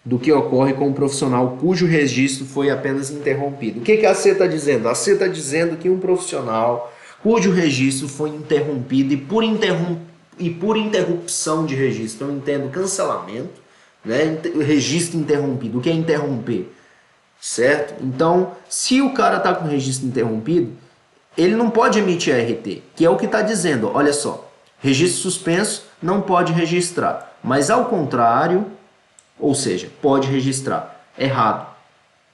do que ocorre com o profissional cujo registro foi apenas interrompido. O que a C está dizendo? A C está dizendo que um profissional cujo registro foi interrompido e por interrupção de registro, eu entendo cancelamento, né? Registro interrompido. O que é interromper? Certo? Então, se o cara está com o registro interrompido, ele não pode emitir a RT, que é o que está dizendo. Olha só, registro suspenso não pode registrar, mas ao contrário, ou seja, pode registrar. Errado.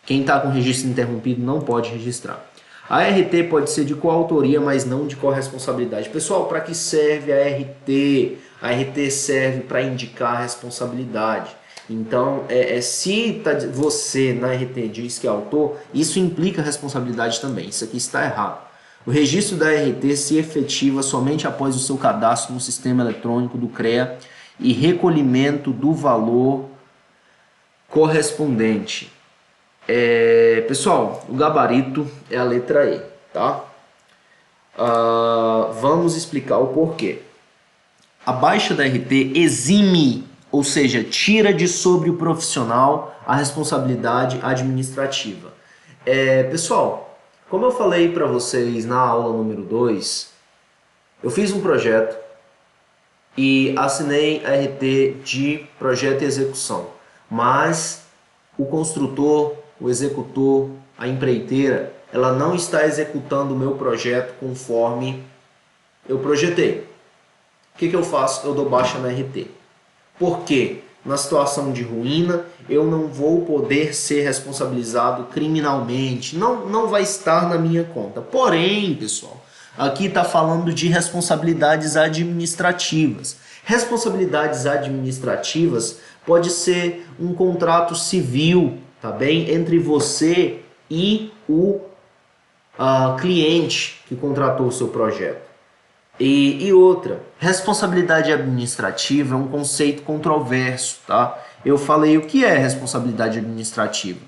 Quem está com o registro interrompido não pode registrar. A RT pode ser de coautoria, mas não de corresponsabilidade. Pessoal, para que serve a RT? A RT serve para indicar a responsabilidade. Então, se você na RT diz que é autor, isso implica responsabilidade também. Isso aqui está errado. O registro da RT se efetiva somente após o seu cadastro no sistema eletrônico do CREA e recolhimento do valor correspondente. Pessoal, o gabarito é a letra E, tá? Vamos explicar o porquê. A baixa da RT exime, ou seja, tira de sobre o profissional a responsabilidade administrativa. Pessoal, Como eu falei para vocês na aula número 2, eu fiz um projeto e assinei a RT de projeto e execução, mas o construtor, o executor, a empreiteira, ela não está executando o meu projeto conforme eu projetei. O que eu faço? Eu dou baixa na RT. Por quê? Na situação de ruína, eu não vou poder ser responsabilizado criminalmente. Não vai estar na minha conta. Porém, pessoal, aqui está falando de responsabilidades administrativas. Responsabilidades administrativas pode ser um contrato civil, tá bem? Entre você e o cliente que contratou o seu projeto. E outra, responsabilidade administrativa é um conceito controverso, tá? Eu falei o que é responsabilidade administrativa.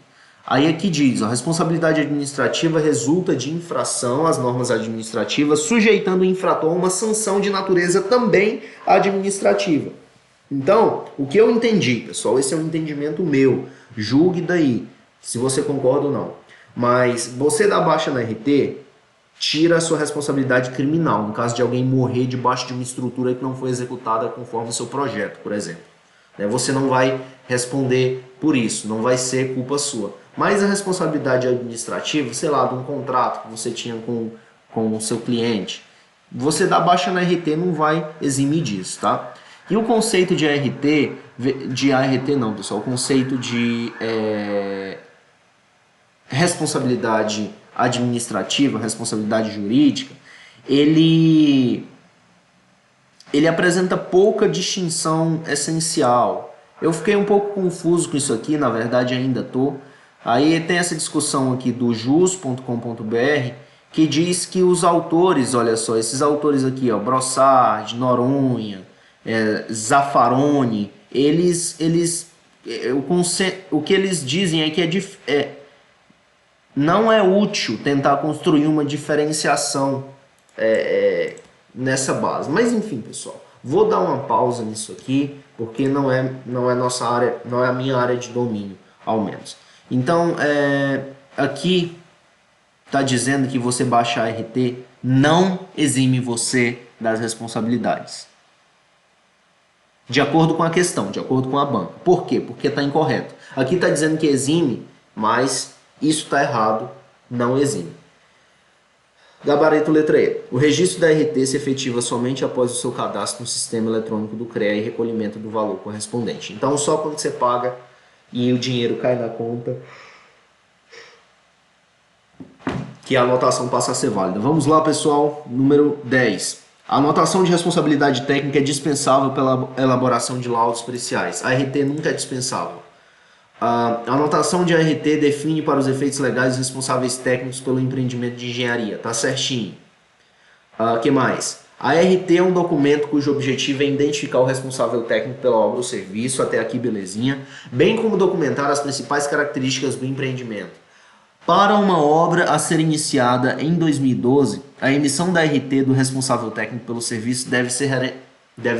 Aí aqui diz, a responsabilidade administrativa resulta de infração às normas administrativas, sujeitando o infrator a uma sanção de natureza também administrativa. Então, o que eu entendi, pessoal, esse é um entendimento meu, julgue daí, se você concorda ou não. Mas você dá baixa na RT, tira a sua responsabilidade criminal, no caso de alguém morrer debaixo de uma estrutura que não foi executada conforme o seu projeto, por exemplo. Você não vai responder por isso, não vai ser culpa sua. Mas a responsabilidade administrativa, sei lá, de um contrato que você tinha com o seu cliente, você dá baixa na RT não vai eximir disso, tá? E o conceito de ART não, pessoal, o conceito de responsabilidade administrativa, responsabilidade jurídica, ele apresenta pouca distinção essencial. Eu fiquei um pouco confuso com isso aqui, na verdade ainda estou. Aí tem essa discussão aqui do jus.com.br que diz que os autores, olha só, esses autores aqui, ó, Brossard, Noronha, Zaffaroni, o que eles dizem é que não é útil tentar construir uma diferenciação nessa base. Mas enfim, pessoal, vou dar uma pausa nisso aqui, porque não é nossa área, não é a minha área de domínio, ao menos. Então, aqui está dizendo que você baixar a RT não exime você das responsabilidades. De acordo com a questão, de acordo com a banca. Por quê? Porque está incorreto. Aqui está dizendo que exime, mas isso está errado, não exime. Gabarito letra E. O registro da RT se efetiva somente após o seu cadastro no sistema eletrônico do CREA e recolhimento do valor correspondente. Então, só quando você paga e o dinheiro cai na conta que a anotação passa a ser válida. Vamos lá, pessoal. Número 10. A anotação de responsabilidade técnica é dispensável pela elaboração de laudos periciais. A RT nunca é dispensável. A anotação de ART define para os efeitos legais os responsáveis técnicos pelo empreendimento de engenharia. Tá certinho. Que mais? A ART é um documento cujo objetivo é identificar o responsável técnico pela obra ou serviço, até aqui belezinha, bem como documentar as principais características do empreendimento. Para uma obra a ser iniciada em 2012, a emissão da ART do responsável técnico pelo serviço deve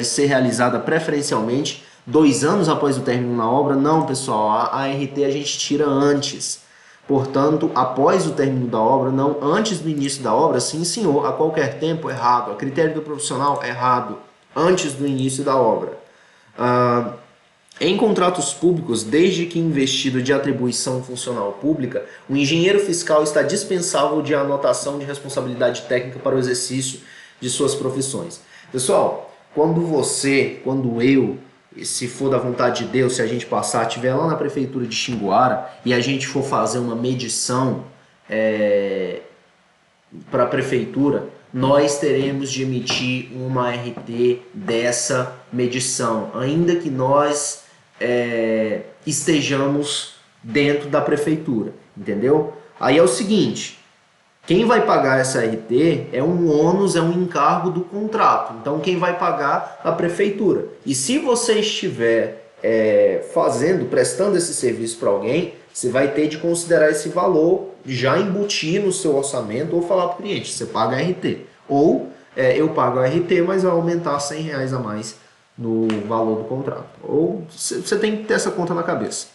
ser realizada preferencialmente 2 anos após o término da obra. Não, pessoal, a ART a gente tira antes. Portanto, após o término da obra, não antes do início da obra, sim senhor, a qualquer tempo, errado. A critério do profissional, errado. Antes do início da obra. Em contratos públicos, desde que investido de atribuição funcional pública, o engenheiro fiscal está dispensável de anotação de responsabilidade técnica para o exercício de suas profissões. Pessoal, quando eu, se for da vontade de Deus, se a gente passar, estiver lá na prefeitura de Xinguara e a gente for fazer uma medição para a prefeitura, nós teremos de emitir uma RT dessa medição, ainda que nós estejamos dentro da prefeitura, entendeu? Aí é o seguinte, quem vai pagar essa RT é um ônus, é um encargo do contrato. Então, quem vai pagar? A prefeitura. E se você estiver prestando esse serviço para alguém, você vai ter de considerar esse valor, já embutir no seu orçamento ou falar para o cliente, você paga a RT. Ou eu pago a RT, mas vai aumentar R$100 a mais no valor do contrato. Ou você tem que ter essa conta na cabeça.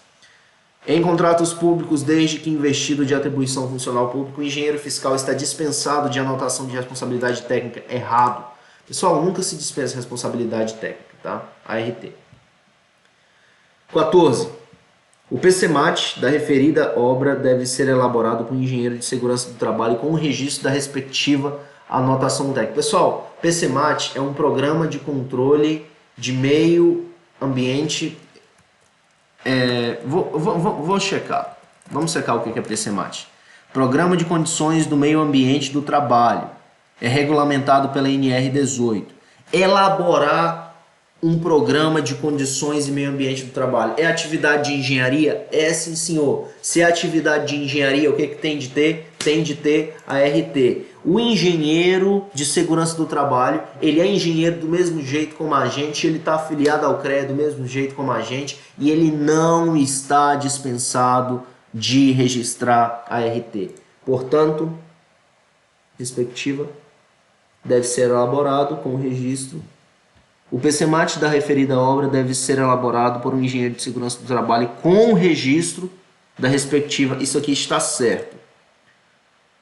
Em contratos públicos, desde que investido de atribuição funcional pública, o engenheiro fiscal está dispensado de anotação de responsabilidade técnica. Errado. Pessoal, nunca se dispensa responsabilidade técnica, tá? ART. 14. O PCMAT da referida obra deve ser elaborado por um engenheiro de segurança do trabalho com o registro da respectiva anotação técnica. Pessoal, PCMAT é um programa de controle de meio ambiente. Vou checar. Vamos checar o que é PCMAT. Programa de Condições do Meio Ambiente do Trabalho. É regulamentado pela NR18. Elaborar um programa de condições e meio ambiente do trabalho. É atividade de engenharia? É, sim, senhor. Se é atividade de engenharia, o que tem de ter? Tem de ter a RT. O engenheiro de segurança do trabalho, ele é engenheiro do mesmo jeito como a gente, ele está afiliado ao CREA do mesmo jeito como a gente, e ele não está dispensado de registrar a RT. Portanto, respectiva, deve ser elaborado com o registro. O PCMAT da referida obra deve ser elaborado por um engenheiro de segurança do trabalho com o registro da respectiva. Isso aqui está certo.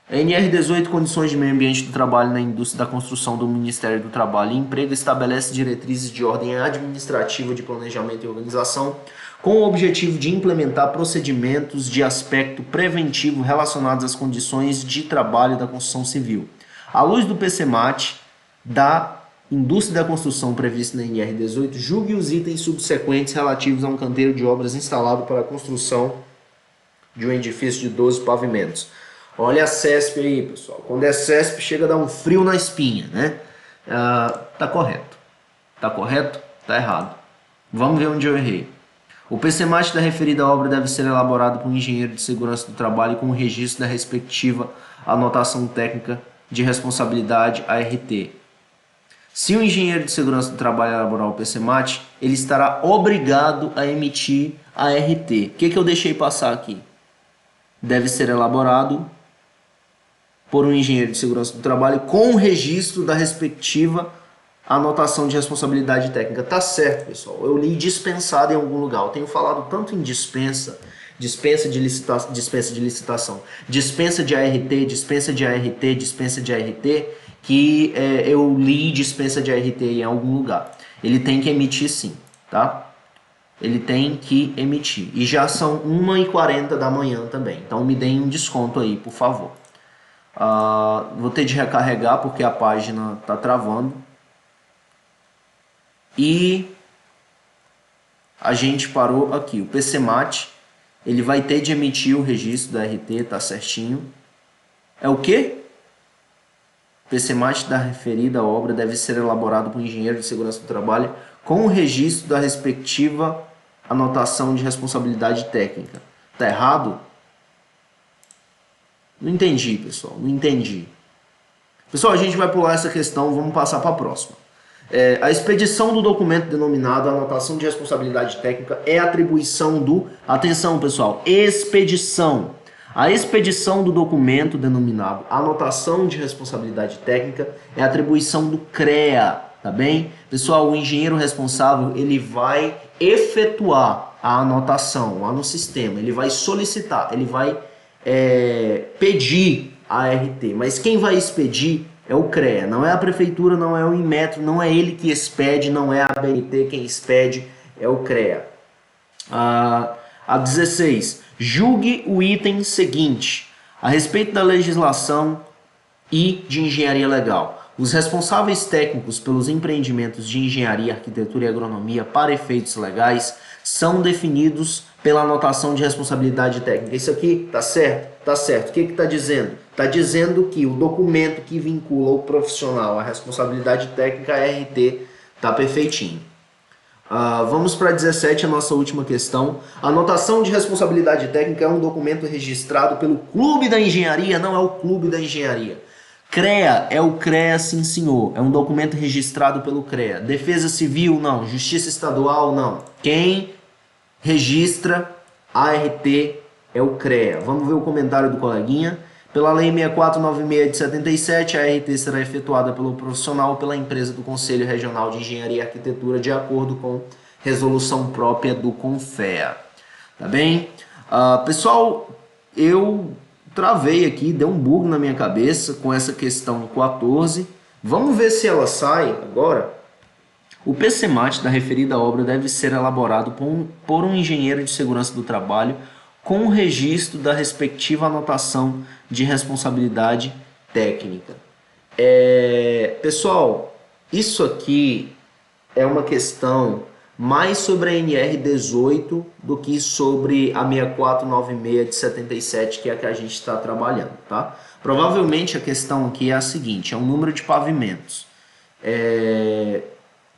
A NR18, Condições de Meio Ambiente do Trabalho na Indústria da Construção do Ministério do Trabalho e Emprego, estabelece diretrizes de ordem administrativa de planejamento e organização com o objetivo de implementar procedimentos de aspecto preventivo relacionados às condições de trabalho da construção civil. À luz do PCMAT da Indústria da Construção previsto na NR18, julgue os itens subsequentes relativos a um canteiro de obras instalado para a construção de um edifício de 12 pavimentos. Olha a CESP aí, pessoal. Quando é CESP, chega a dar um frio na espinha, né? Tá correto. Tá correto? Tá errado. Vamos ver onde eu errei. O PCMAT da referida obra deve ser elaborado por um engenheiro de segurança do trabalho com o registro da respectiva anotação técnica de responsabilidade ART. Se o engenheiro de segurança do trabalho elaborar o PCMAT, ele estará obrigado a emitir a ART. O que eu deixei passar aqui? Deve ser elaborado por um engenheiro de segurança do trabalho com o registro da respectiva anotação de responsabilidade técnica. Tá certo, pessoal. Eu li dispensado em algum lugar. Eu tenho falado tanto em dispensa de licitação, dispensa de ART, dispensa de ART, dispensa de ART, que eu li dispensa de ART em algum lugar. Ele tem que emitir sim, tá? Ele tem que emitir. E já são 1h40 da manhã também. Então me deem um desconto aí, por favor. Vou ter de recarregar porque a página está travando. E a gente parou aqui. O PCMAT, ele vai ter de emitir o registro da RT, tá certinho. É o quê? O PCMAT da referida obra deve ser elaborado por um engenheiro de segurança do trabalho com o registro da respectiva anotação de responsabilidade técnica. Tá errado? Não entendi, pessoal. Não entendi. Pessoal, a gente vai pular essa questão, vamos passar para a próxima. A expedição do documento denominado anotação de responsabilidade técnica é atribuição do... Atenção, pessoal. Expedição. A expedição do documento denominado anotação de responsabilidade técnica é atribuição do CREA, tá bem? Pessoal, o engenheiro responsável, ele vai efetuar a anotação lá no sistema, ele vai solicitar, ele vai pedir a ART, mas quem vai expedir é o CREA, não é a prefeitura, não é o Inmetro, não é ele que expede, não é a ABNT quem expede, é o CREA. A 16. Julgue o item seguinte, a respeito da legislação e de engenharia legal. Os responsáveis técnicos pelos empreendimentos de engenharia, arquitetura e agronomia para efeitos legais são definidos pela anotação de responsabilidade técnica. Isso aqui tá certo? Tá certo. O que está dizendo? Está dizendo que o documento que vincula o profissional à responsabilidade técnica, a RT, tá perfeitinho. Vamos para 17, a nossa última questão. A anotação de responsabilidade técnica é um documento registrado pelo Clube da Engenharia, não é o Clube da Engenharia. CREA é o CREA, sim senhor. É um documento registrado pelo CREA. Defesa Civil, não. Justiça Estadual, não. Quem registra a ART é o CREA. Vamos ver o comentário do coleguinha. Pela Lei 6496 de 77, a ART será efetuada pelo profissional ou pela empresa do Conselho Regional de Engenharia e Arquitetura de acordo com resolução própria do CONFEA. Tá bem? Pessoal, eu travei aqui, deu um bug na minha cabeça com essa questão 14. Vamos ver se ela sai agora. O PCMAT da referida obra deve ser elaborado por um engenheiro de segurança do trabalho com o registro da respectiva anotação de responsabilidade técnica. Pessoal, isso aqui é uma questão mais sobre a NR18 do que sobre a 6496 de 77, que é a que a gente está trabalhando, tá? Provavelmente a questão aqui é a seguinte, é um número de pavimentos.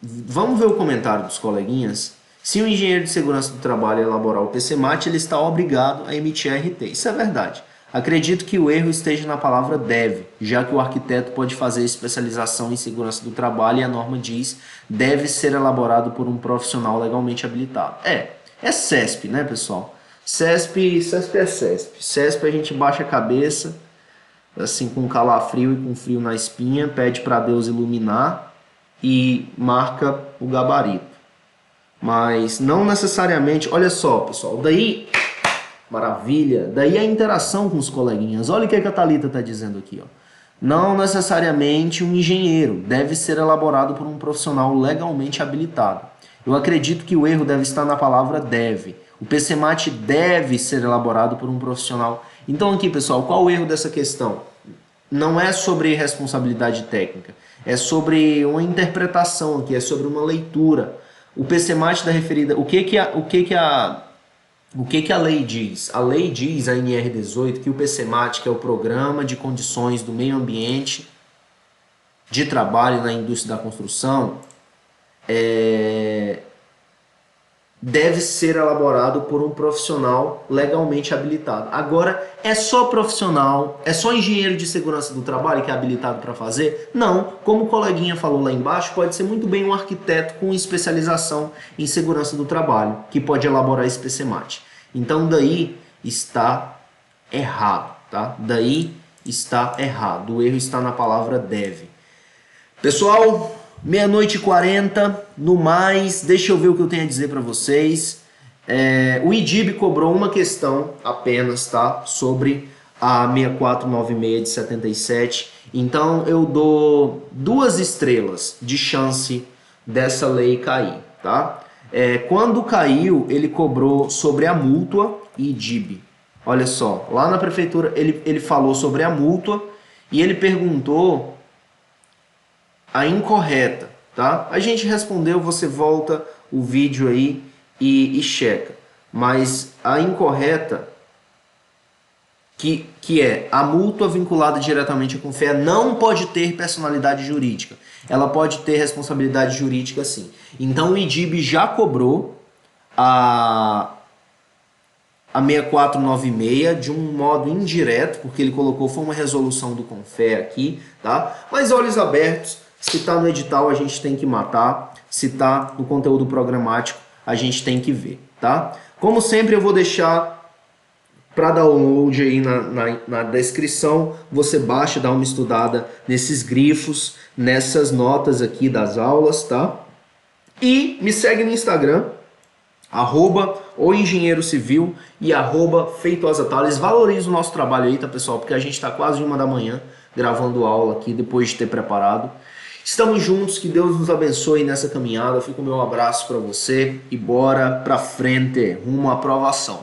Vamos ver o comentário dos coleguinhas. Se o engenheiro de segurança do trabalho elaborar o PCMAT, ele está obrigado a emitir a RT. Isso é verdade. Acredito que o erro esteja na palavra deve, já que o arquiteto pode fazer especialização em segurança do trabalho e a norma diz deve ser elaborado por um profissional legalmente habilitado. É CESP, né, pessoal? CESP é CESP. CESP a gente baixa a cabeça, assim, com calafrio e com frio na espinha, pede para Deus iluminar e marca o gabarito. Mas não necessariamente, olha só, pessoal, daí, maravilha, daí a interação com os coleguinhas. Olha o que a Thalita está dizendo aqui, ó. Não necessariamente um engenheiro, deve ser elaborado por um profissional legalmente habilitado. Eu acredito que o erro deve estar na palavra deve. O PCMAT deve ser elaborado por um profissional. Então aqui, pessoal, qual o erro dessa questão? Não é sobre responsabilidade técnica, é sobre uma interpretação aqui, é sobre uma leitura. O PCMAT da referida, o que a lei diz? A lei diz, a NR18, que o PCMAT, que é o Programa de Condições do Meio Ambiente de Trabalho na Indústria da Construção, deve ser elaborado por um profissional legalmente habilitado. Agora, é só profissional, é só engenheiro de segurança do trabalho que é habilitado para fazer? Não, como o coleguinha falou lá embaixo, pode ser muito bem um arquiteto com especialização em segurança do trabalho, que pode elaborar esse PCMAT. Então, daí está errado, tá? Daí está errado, o erro está na palavra deve. Pessoal, 00:40, no mais, deixa eu ver o que eu tenho a dizer para vocês. O IDIB cobrou uma questão apenas, tá? Sobre a 6496 de 77. Então eu dou 2 estrelas de chance dessa lei cair, tá? Quando caiu, ele cobrou sobre a mútua IDIB. Olha só, lá na prefeitura ele falou sobre a mútua e ele perguntou a incorreta, tá? A gente respondeu, você volta o vídeo aí e checa. Mas a incorreta, que é a mútua vinculada diretamente à Confer, não pode ter personalidade jurídica. Ela pode ter responsabilidade jurídica sim. Então o IDIB já cobrou a 6496 de um modo indireto, porque ele colocou, foi uma resolução do Confer aqui, tá? Mas olhos abertos. Se está no edital, a gente tem que matar. Se está no conteúdo programático, a gente tem que ver, tá? Como sempre, eu vou deixar para download aí na descrição. Você baixa, dá uma estudada nesses grifos, nessas notas aqui das aulas, tá? E me segue no Instagram, @oengenheirocivil e @feitosa-tales. Valoriza o nosso trabalho aí, tá, pessoal? Porque a gente está quase 1 da manhã gravando aula aqui, depois de ter preparado. Estamos juntos, que Deus nos abençoe nessa caminhada. Fica o meu abraço para você e bora pra frente, rumo à aprovação.